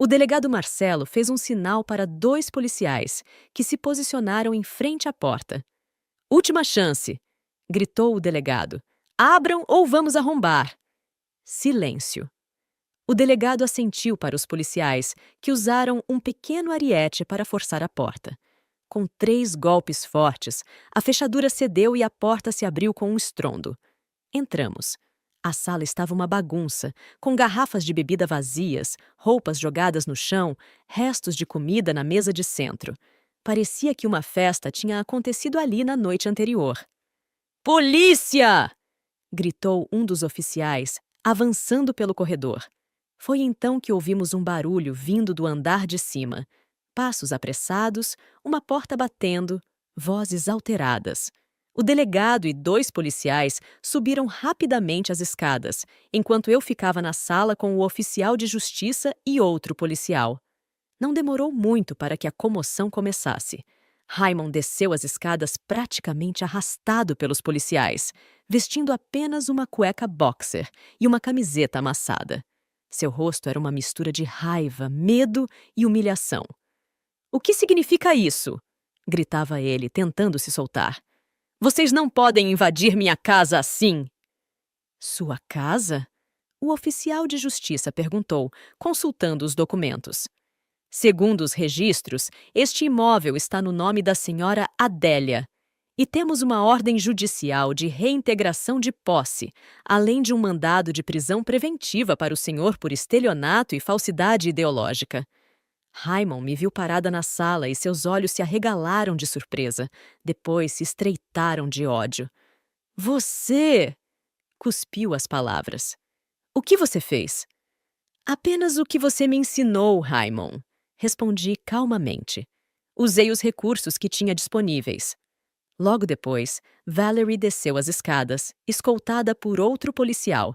O delegado Marcelo fez um sinal para 2 policiais, que se posicionaram em frente à porta. Última chance! Gritou o delegado. Abram ou vamos arrombar! Silêncio. O delegado assentiu para os policiais, que usaram um pequeno ariete para forçar a porta. Com 3 golpes fortes, a fechadura cedeu e a porta se abriu com um estrondo. Entramos. A sala estava uma bagunça, com garrafas de bebida vazias, roupas jogadas no chão, restos de comida na mesa de centro. Parecia que uma festa tinha acontecido ali na noite anterior. Polícia! Gritou um dos oficiais, avançando pelo corredor. Foi então que ouvimos um barulho vindo do andar de cima. Passos apressados, uma porta batendo, vozes alteradas. O delegado e 2 policiais subiram rapidamente as escadas, enquanto eu ficava na sala com o oficial de justiça e outro policial. Não demorou muito para que a comoção começasse. Raymond desceu as escadas praticamente arrastado pelos policiais, vestindo apenas uma cueca boxer e uma camiseta amassada. Seu rosto era uma mistura de raiva, medo e humilhação. "O que significa isso?" gritava ele, tentando se soltar. "Vocês não podem invadir minha casa assim!" "Sua casa?" O oficial de justiça perguntou, consultando os documentos. "Segundo os registros, este imóvel está no nome da senhora Adélia. E temos uma ordem judicial de reintegração de posse, além de um mandado de prisão preventiva para o senhor por estelionato e falsidade ideológica." Raymond me viu parada na sala e seus olhos se arregalaram de surpresa. Depois se estreitaram de ódio. "Você!" cuspiu as palavras. "O que você fez?" "Apenas o que você me ensinou, Raymond", respondi calmamente. "Usei os recursos que tinha disponíveis." Logo depois, Valerie desceu as escadas, escoltada por outro policial.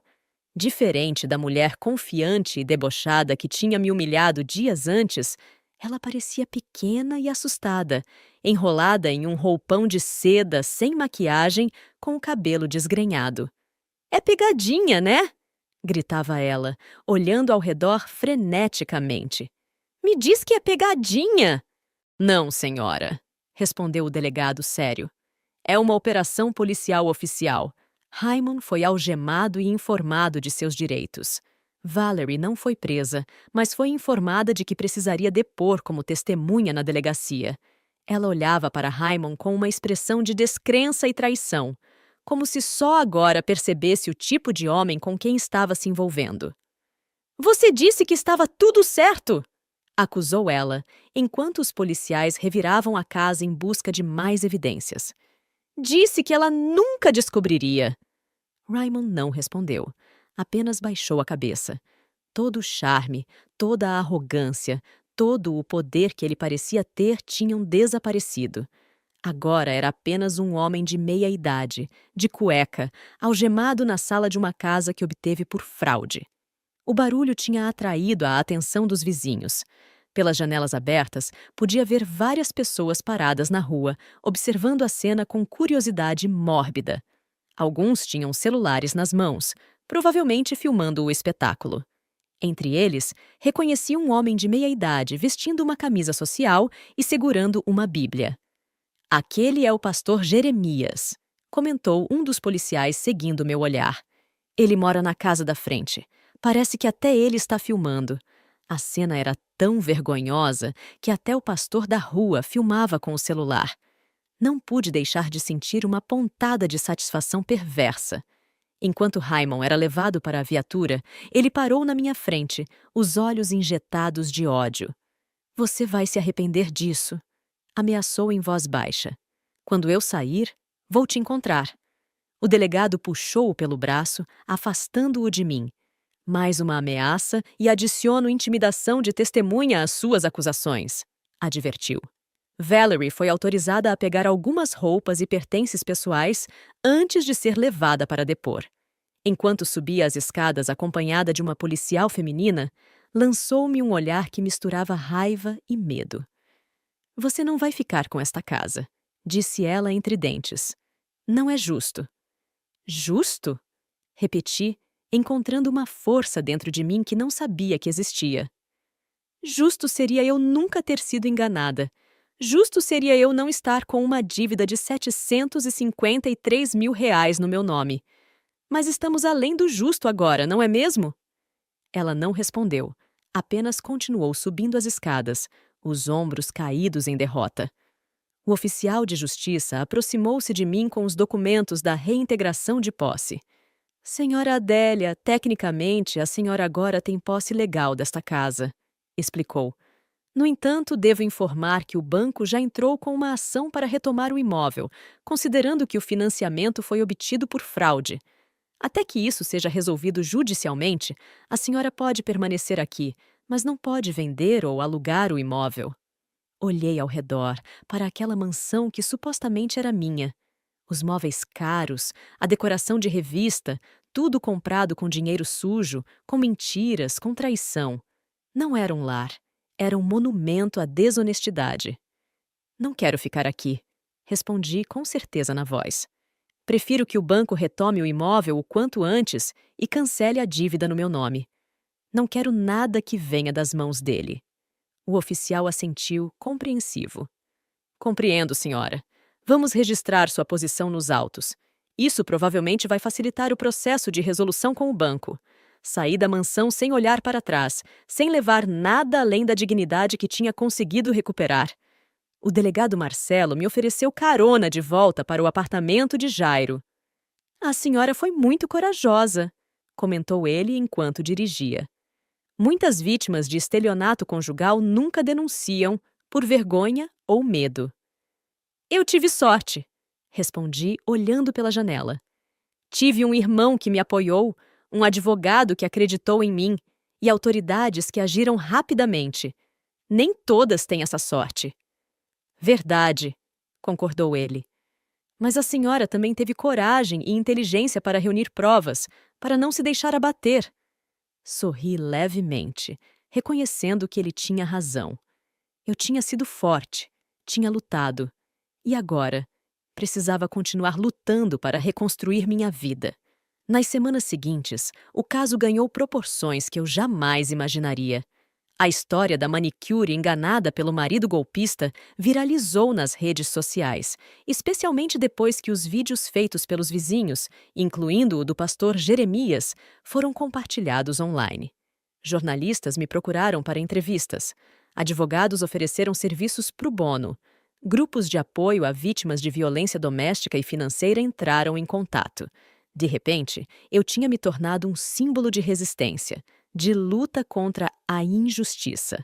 Diferente da mulher confiante e debochada que tinha me humilhado dias antes, ela parecia pequena e assustada, enrolada em um roupão de seda sem maquiagem, com o cabelo desgrenhado. "É pegadinha, né?" gritava ela, olhando ao redor freneticamente. "Me diz que é pegadinha!" "Não, senhora", respondeu o delegado sério. "É uma operação policial oficial. Raymond foi algemado e informado de seus direitos. Valerie não foi presa, mas foi informada de que precisaria depor como testemunha na delegacia. Ela olhava para Raymond com uma expressão de descrença e traição, como se só agora percebesse o tipo de homem com quem estava se envolvendo. "Você disse que estava tudo certo!" acusou ela, enquanto os policiais reviravam a casa em busca de mais evidências. "Disse que ela nunca descobriria." Raymond não respondeu, apenas baixou a cabeça. Todo o charme, toda a arrogância, todo o poder que ele parecia ter tinham desaparecido. Agora era apenas um homem de meia-idade, de cueca, algemado na sala de uma casa que obteve por fraude. O barulho tinha atraído a atenção dos vizinhos. Pelas janelas abertas, podia ver várias pessoas paradas na rua, observando a cena com curiosidade mórbida. Alguns tinham celulares nas mãos, provavelmente filmando o espetáculo. Entre eles, reconheci um homem de meia-idade vestindo uma camisa social e segurando uma Bíblia. "Aquele é o pastor Jeremias", comentou um dos policiais seguindo meu olhar. "Ele mora na casa da frente. Parece que até ele está filmando." A cena era tão vergonhosa que até o pastor da rua filmava com o celular. Não pude deixar de sentir uma pontada de satisfação perversa. Enquanto Raymond era levado para a viatura, ele parou na minha frente, os olhos injetados de ódio. "Você vai se arrepender disso", ameaçou em voz baixa. "Quando eu sair, vou te encontrar." O delegado puxou-o pelo braço, afastando-o de mim. "Mais uma ameaça e adiciono intimidação de testemunha às suas acusações", advertiu. Valerie foi autorizada a pegar algumas roupas e pertences pessoais antes de ser levada para depor. Enquanto subia as escadas acompanhada de uma policial feminina, lançou-me um olhar que misturava raiva e medo. "Você não vai ficar com esta casa", disse ela entre dentes. "Não é justo." "Justo?" repeti, encontrando uma força dentro de mim que não sabia que existia. Justo seria eu nunca ter sido enganada. Justo seria eu não estar com uma dívida de R$ 753.000 no meu nome. Mas estamos além do justo agora, não é mesmo? Ela não respondeu, apenas continuou subindo as escadas, os ombros caídos em derrota. O oficial de justiça aproximou-se de mim com os documentos da reintegração de posse. Senhora Adélia, tecnicamente, a senhora agora tem posse legal desta casa, explicou. No entanto, devo informar que o banco já entrou com uma ação para retomar o imóvel, considerando que o financiamento foi obtido por fraude. Até que isso seja resolvido judicialmente, a senhora pode permanecer aqui, mas não pode vender ou alugar o imóvel. Olhei ao redor, para aquela mansão que supostamente era minha. Os móveis caros, a decoração de revista, tudo comprado com dinheiro sujo, com mentiras, com traição. Não era um lar, era um monumento à desonestidade. Não quero ficar aqui, respondi com certeza na voz. Prefiro que o banco retome o imóvel o quanto antes e cancele a dívida no meu nome. Não quero nada que venha das mãos dele. O oficial assentiu, compreensivo. Compreendo, senhora. Vamos registrar sua posição nos autos. Isso provavelmente vai facilitar o processo de resolução com o banco. Saí da mansão sem olhar para trás, sem levar nada além da dignidade que tinha conseguido recuperar. O delegado Marcelo me ofereceu carona de volta para o apartamento de Jairo. A senhora foi muito corajosa, comentou ele enquanto dirigia. Muitas vítimas de estelionato conjugal nunca denunciam, por vergonha ou medo. Eu tive sorte, respondi olhando pela janela. Tive um irmão que me apoiou, um advogado que acreditou em mim e autoridades que agiram rapidamente. Nem todas têm essa sorte. Verdade, concordou ele. Mas a senhora também teve coragem e inteligência para reunir provas, para não se deixar abater. Sorri levemente, reconhecendo que ele tinha razão. Eu tinha sido forte, tinha lutado. E agora? Precisava continuar lutando para reconstruir minha vida. Nas semanas seguintes, o caso ganhou proporções que eu jamais imaginaria. A história da manicure enganada pelo marido golpista viralizou nas redes sociais, especialmente depois que os vídeos feitos pelos vizinhos, incluindo o do pastor Jeremias, foram compartilhados online. Jornalistas me procuraram para entrevistas. Advogados ofereceram serviços pro bono. Grupos de apoio a vítimas de violência doméstica e financeira entraram em contato. De repente, eu tinha me tornado um símbolo de resistência, de luta contra a injustiça.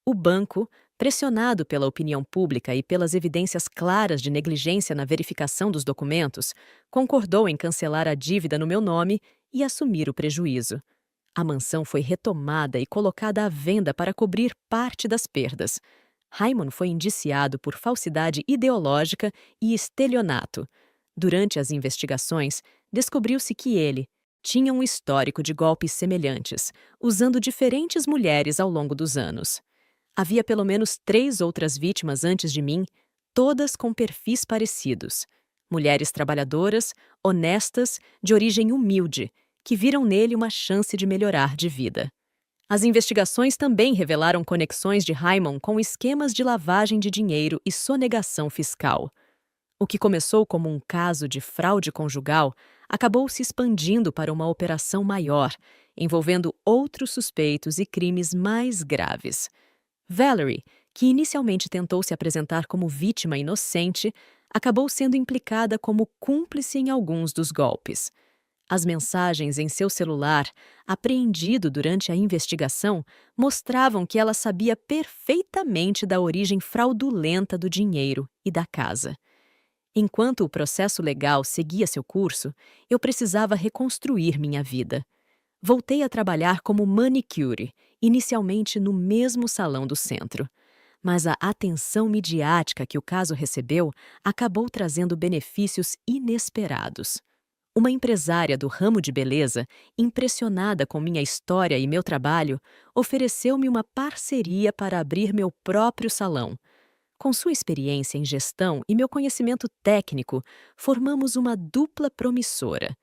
O banco, pressionado pela opinião pública e pelas evidências claras de negligência na verificação dos documentos, concordou em cancelar a dívida no meu nome e assumir o prejuízo. A mansão foi retomada e colocada à venda para cobrir parte das perdas. Raymond foi indiciado por falsidade ideológica e estelionato. Durante as investigações, descobriu-se que ele tinha um histórico de golpes semelhantes, usando diferentes mulheres ao longo dos anos. Havia pelo menos 3 outras vítimas antes de mim, todas com perfis parecidos. Mulheres trabalhadoras, honestas, de origem humilde, que viram nele uma chance de melhorar de vida. As investigações também revelaram conexões de Raymond com esquemas de lavagem de dinheiro e sonegação fiscal. O que começou como um caso de fraude conjugal acabou se expandindo para uma operação maior, envolvendo outros suspeitos e crimes mais graves. Valerie, que inicialmente tentou se apresentar como vítima inocente, acabou sendo implicada como cúmplice em alguns dos golpes. As mensagens em seu celular, apreendido durante a investigação, mostravam que ela sabia perfeitamente da origem fraudulenta do dinheiro e da casa. Enquanto o processo legal seguia seu curso, eu precisava reconstruir minha vida. Voltei a trabalhar como manicure, inicialmente no mesmo salão do centro. Mas a atenção midiática que o caso recebeu acabou trazendo benefícios inesperados. Uma empresária do ramo de beleza, impressionada com minha história e meu trabalho, ofereceu-me uma parceria para abrir meu próprio salão. Com sua experiência em gestão e meu conhecimento técnico, formamos uma dupla promissora.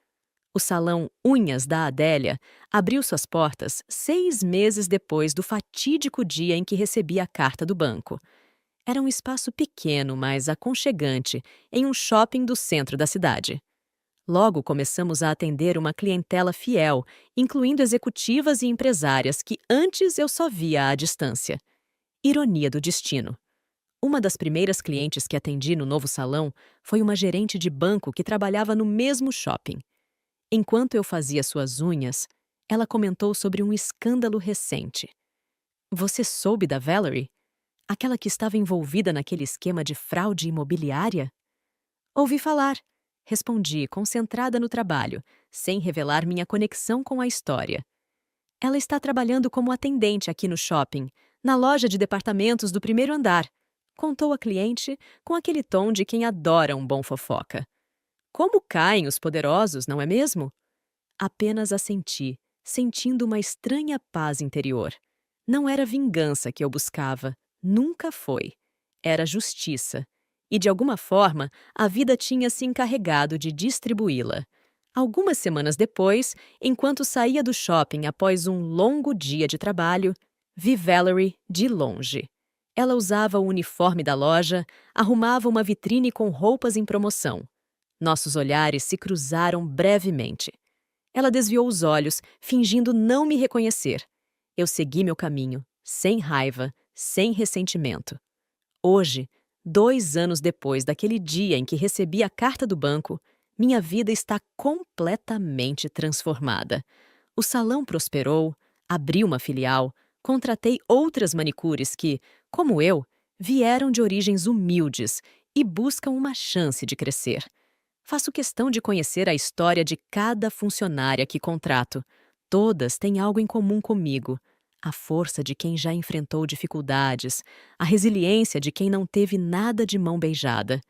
O salão Unhas da Adélia abriu suas portas 6 meses depois do fatídico dia em que recebi a carta do banco. Era um espaço pequeno, mas aconchegante, em um shopping do centro da cidade. Logo começamos a atender uma clientela fiel, incluindo executivas e empresárias que antes eu só via à distância. Ironia do destino. Uma das primeiras clientes que atendi no novo salão foi uma gerente de banco que trabalhava no mesmo shopping. Enquanto eu fazia suas unhas, ela comentou sobre um escândalo recente. Você soube da Valerie? Aquela que estava envolvida naquele esquema de fraude imobiliária? Ouvi falar, respondi, concentrada no trabalho, sem revelar minha conexão com a história. Ela está trabalhando como atendente aqui no shopping, na loja de departamentos do primeiro andar, contou a cliente com aquele tom de quem adora um bom fofoca. Como caem os poderosos, não é mesmo? Apenas assenti, sentindo uma estranha paz interior. Não era vingança que eu buscava, nunca foi. Era justiça. E, de alguma forma, a vida tinha se encarregado de distribuí-la. Algumas semanas depois, enquanto saía do shopping após um longo dia de trabalho, vi Valerie de longe. Ela usava o uniforme da loja, arrumava uma vitrine com roupas em promoção. Nossos olhares se cruzaram brevemente. Ela desviou os olhos, fingindo não me reconhecer. Eu segui meu caminho, sem raiva, sem ressentimento. Hoje, 2 anos depois daquele dia em que recebi a carta do banco, minha vida está completamente transformada. O salão prosperou, abri uma filial, contratei outras manicures que, como eu, vieram de origens humildes e buscam uma chance de crescer. Faço questão de conhecer a história de cada funcionária que contrato. Todas têm algo em comum comigo. A força de quem já enfrentou dificuldades, a resiliência de quem não teve nada de mão beijada.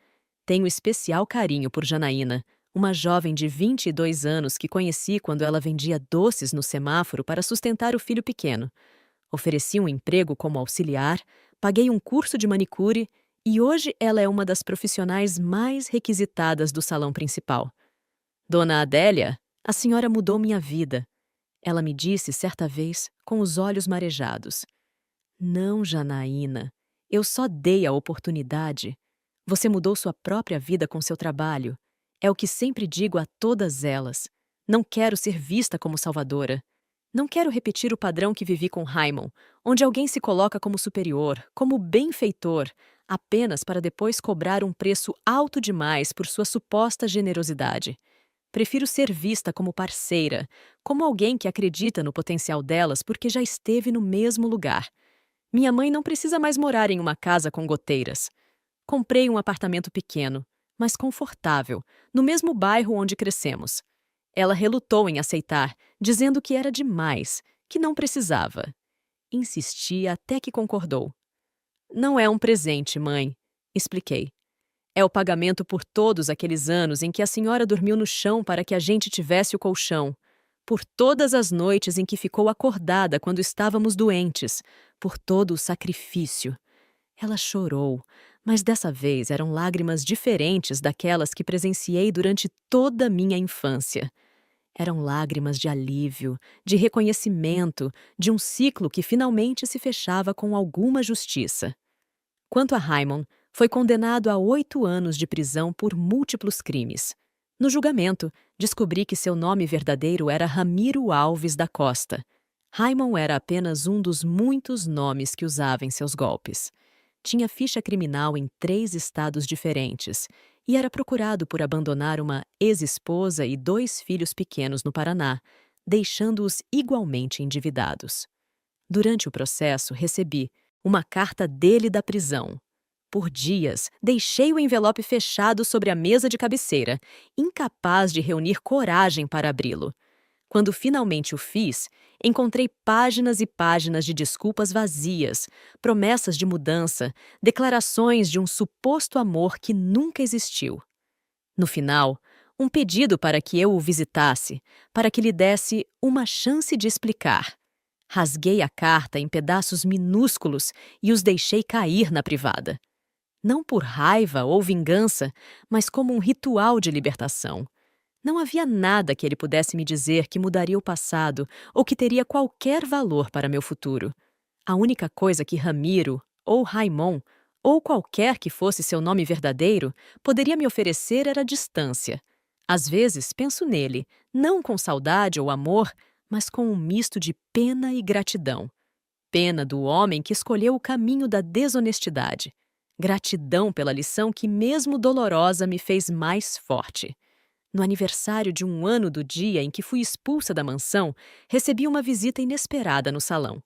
Tenho especial carinho por Janaína, uma jovem de 22 anos que conheci quando ela vendia doces no semáforo para sustentar o filho pequeno. Ofereci um emprego como auxiliar, paguei um curso de manicure e hoje ela é uma das profissionais mais requisitadas do salão principal. Dona Adélia, a senhora mudou minha vida. Ela me disse certa vez, com os olhos marejados. Não, Janaína, eu só dei a oportunidade. Você mudou sua própria vida com seu trabalho. É o que sempre digo a todas elas. Não quero ser vista como salvadora. Não quero repetir o padrão que vivi com Raymond, onde alguém se coloca como superior, como benfeitor, apenas para depois cobrar um preço alto demais por sua suposta generosidade. Prefiro ser vista como parceira, como alguém que acredita no potencial delas porque já esteve no mesmo lugar. Minha mãe não precisa mais morar em uma casa com goteiras. Comprei um apartamento pequeno, mas confortável, no mesmo bairro onde crescemos. Ela relutou em aceitar, dizendo que era demais, que não precisava. Insisti até que concordou. Não é um presente, mãe, expliquei. É o pagamento por todos aqueles anos em que a senhora dormiu no chão para que a gente tivesse o colchão, por todas as noites em que ficou acordada quando estávamos doentes, por todo o sacrifício. Ela chorou, mas dessa vez eram lágrimas diferentes daquelas que presenciei durante toda a minha infância. Eram lágrimas de alívio, de reconhecimento, de um ciclo que finalmente se fechava com alguma justiça. Quanto a Raymond, foi condenado a 8 anos de prisão por múltiplos crimes. No julgamento, descobri que seu nome verdadeiro era Ramiro Alves da Costa. Raymond era apenas um dos muitos nomes que usava em seus golpes. Tinha ficha criminal em 3 estados diferentes e era procurado por abandonar uma ex-esposa e 2 filhos pequenos no Paraná, deixando-os igualmente endividados. Durante o processo, recebi uma carta dele da prisão. Por dias, deixei o envelope fechado sobre a mesa de cabeceira, incapaz de reunir coragem para abri-lo. Quando finalmente o fiz, encontrei páginas e páginas de desculpas vazias, promessas de mudança, declarações de um suposto amor que nunca existiu. No final, um pedido para que eu o visitasse, para que lhe desse uma chance de explicar. Rasguei a carta em pedaços minúsculos e os deixei cair na privada. Não por raiva ou vingança, mas como um ritual de libertação. Não havia nada que ele pudesse me dizer que mudaria o passado ou que teria qualquer valor para meu futuro. A única coisa que Ramiro, ou Raimon, ou qualquer que fosse seu nome verdadeiro, poderia me oferecer era distância. Às vezes penso nele, não com saudade ou amor, mas com um misto de pena e gratidão. Pena do homem que escolheu o caminho da desonestidade. Gratidão pela lição que, mesmo dolorosa, me fez mais forte. No aniversário de 1 ano do dia em que fui expulsa da mansão, recebi uma visita inesperada no salão.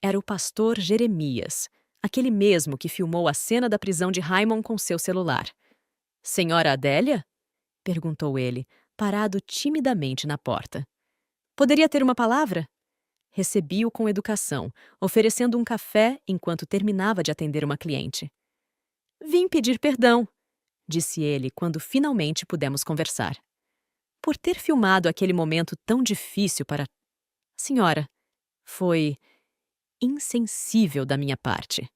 Era o pastor Jeremias, aquele mesmo que filmou a cena da prisão de Raimon com seu celular. "Senhora Adélia?" perguntou ele, parado timidamente na porta. "Poderia ter uma palavra?" Recebi-o com educação, oferecendo um café enquanto terminava de atender uma cliente. "Vim pedir perdão", disse ele quando finalmente pudemos conversar. "Por ter filmado aquele momento tão difícil para a senhora. Foi insensível da minha parte."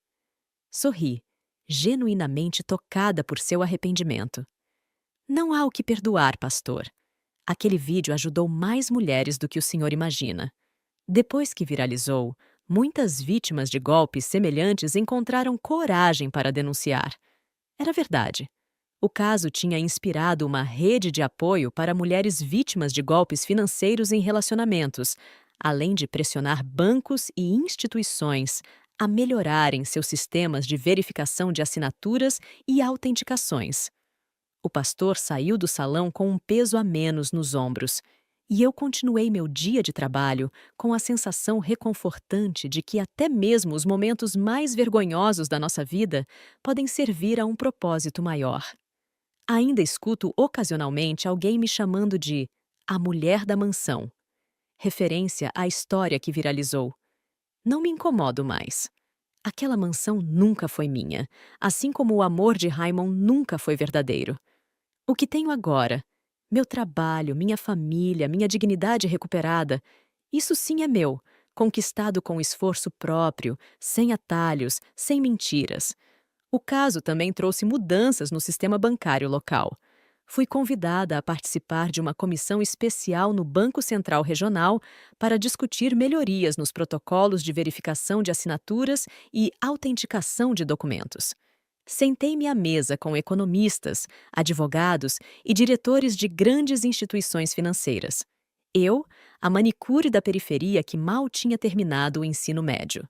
Sorri, genuinamente tocada por seu arrependimento. "Não há o que perdoar, pastor. Aquele vídeo ajudou mais mulheres do que o senhor imagina." Depois que viralizou, muitas vítimas de golpes semelhantes encontraram coragem para denunciar. Era verdade. O caso tinha inspirado uma rede de apoio para mulheres vítimas de golpes financeiros em relacionamentos, além de pressionar bancos e instituições a melhorarem seus sistemas de verificação de assinaturas e autenticações. O pastor saiu do salão com um peso a menos nos ombros, e eu continuei meu dia de trabalho com a sensação reconfortante de que até mesmo os momentos mais vergonhosos da nossa vida podem servir a um propósito maior. Ainda escuto ocasionalmente alguém me chamando de "a mulher da mansão", referência à história que viralizou. Não me incomodo mais. Aquela mansão nunca foi minha, assim como o amor de Raimon nunca foi verdadeiro. O que tenho agora, meu trabalho, minha família, minha dignidade recuperada, isso sim é meu, conquistado com esforço próprio, sem atalhos, sem mentiras. O caso também trouxe mudanças no sistema bancário local. Fui convidada a participar de uma comissão especial no Banco Central Regional para discutir melhorias nos protocolos de verificação de assinaturas e autenticação de documentos. Sentei-me à mesa com economistas, advogados e diretores de grandes instituições financeiras. Eu, a manicure da periferia que mal tinha terminado o ensino médio.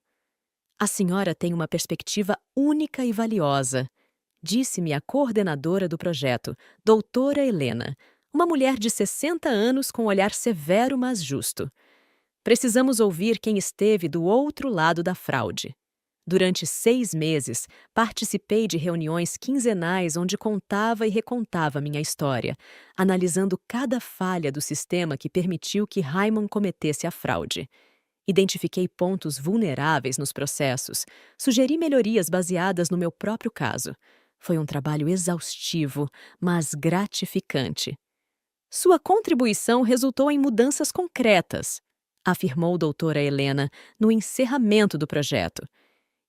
"A senhora tem uma perspectiva única e valiosa", disse-me a coordenadora do projeto, doutora Helena, uma mulher de 60 anos com olhar severo mas justo. "Precisamos ouvir quem esteve do outro lado da fraude." Durante 6 meses, participei de reuniões quinzenais onde contava e recontava minha história, analisando cada falha do sistema que permitiu que Raimon cometesse a fraude. Identifiquei pontos vulneráveis nos processos, sugeri melhorias baseadas no meu próprio caso. Foi um trabalho exaustivo, mas gratificante. "Sua contribuição resultou em mudanças concretas", afirmou doutora Helena no encerramento do projeto.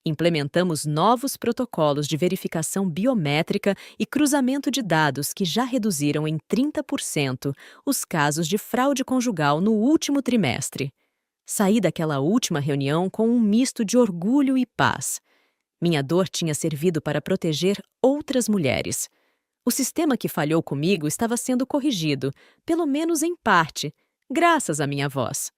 "Implementamos novos protocolos de verificação biométrica e cruzamento de dados que já reduziram em 30% os casos de fraude conjugal no último trimestre." Saí daquela última reunião com um misto de orgulho e paz. Minha dor tinha servido para proteger outras mulheres. O sistema que falhou comigo estava sendo corrigido, pelo menos em parte, graças à minha voz.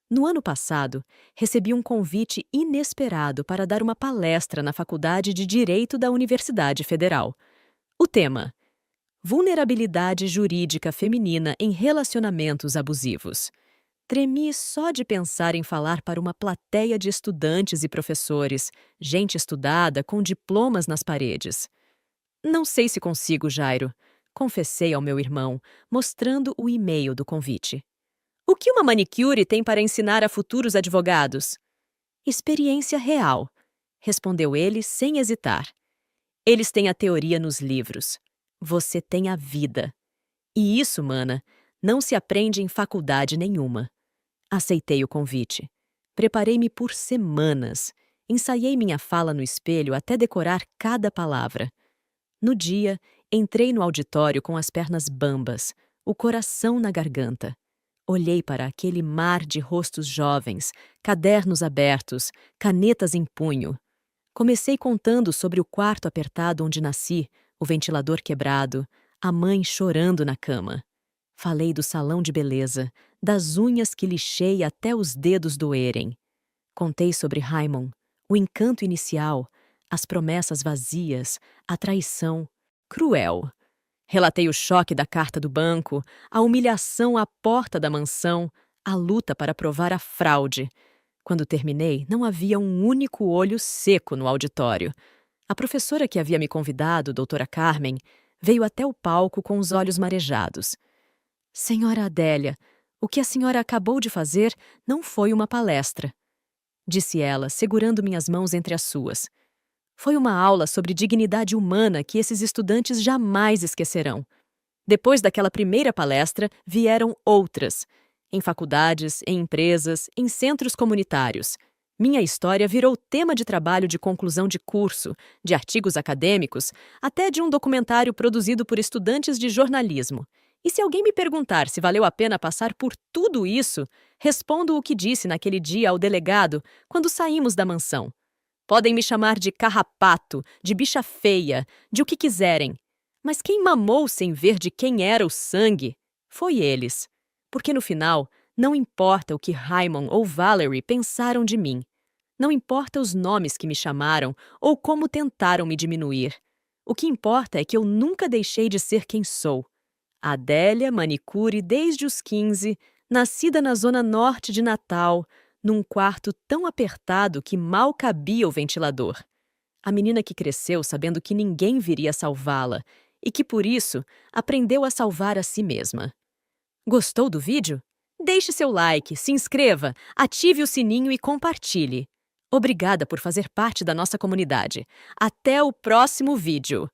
No ano passado, recebi um convite inesperado para dar uma palestra na Faculdade de Direito da Universidade Federal. O tema: Vulnerabilidade Jurídica Feminina em Relacionamentos Abusivos. Tremi só de pensar em falar para uma plateia de estudantes e professores, gente estudada com diplomas nas paredes. "Não sei se consigo, Jairo", confessei ao meu irmão, mostrando o e-mail do convite. "O que uma manicure tem para ensinar a futuros advogados?" "Experiência real", respondeu ele sem hesitar. "Eles têm a teoria nos livros. Você tem a vida. E isso, mana, não se aprende em faculdade nenhuma." Aceitei o convite. Preparei-me por semanas. Ensaiei minha fala no espelho até decorar cada palavra. No dia, entrei no auditório com as pernas bambas, o coração na garganta. Olhei para aquele mar de rostos jovens, cadernos abertos, canetas em punho. Comecei contando sobre o quarto apertado onde nasci, o ventilador quebrado, a mãe chorando na cama. Falei do salão de beleza, das unhas que lixei até os dedos doerem. Contei sobre Raymond, o encanto inicial, as promessas vazias, a traição cruel. Relatei o choque da carta do banco, a humilhação à porta da mansão, a luta para provar a fraude. Quando terminei, não havia um único olho seco no auditório. A professora que havia me convidado, doutora Carmen, veio até o palco com os olhos marejados. Senhora Adélia, o que a senhora acabou de fazer não foi uma palestra, disse ela, segurando minhas mãos entre as suas. Foi uma aula sobre dignidade humana que esses estudantes jamais esquecerão. Depois daquela primeira palestra, vieram outras, em faculdades, em empresas, em centros comunitários. Minha história virou tema de trabalho de conclusão de curso, de artigos acadêmicos, até de um documentário produzido por estudantes de jornalismo. E se alguém me perguntar se valeu a pena passar por tudo isso, respondo o que disse naquele dia ao delegado quando saímos da mansão. Podem me chamar de carrapato, de bicha feia, de o que quiserem. Mas quem mamou sem ver de quem era o sangue foi eles. Porque no final, não importa o que Raymond ou Valerie pensaram de mim. Não importa os nomes que me chamaram ou como tentaram me diminuir. O que importa é que eu nunca deixei de ser quem sou. Adélia manicure desde os 15, nascida na zona norte de Natal, num quarto tão apertado que mal cabia o ventilador. A menina que cresceu sabendo que ninguém viria salvá-la e que, por isso, aprendeu a salvar a si mesma. Gostou do vídeo? Deixe seu like, se inscreva, ative o sininho e compartilhe. Obrigada por fazer parte da nossa comunidade. Até o próximo vídeo!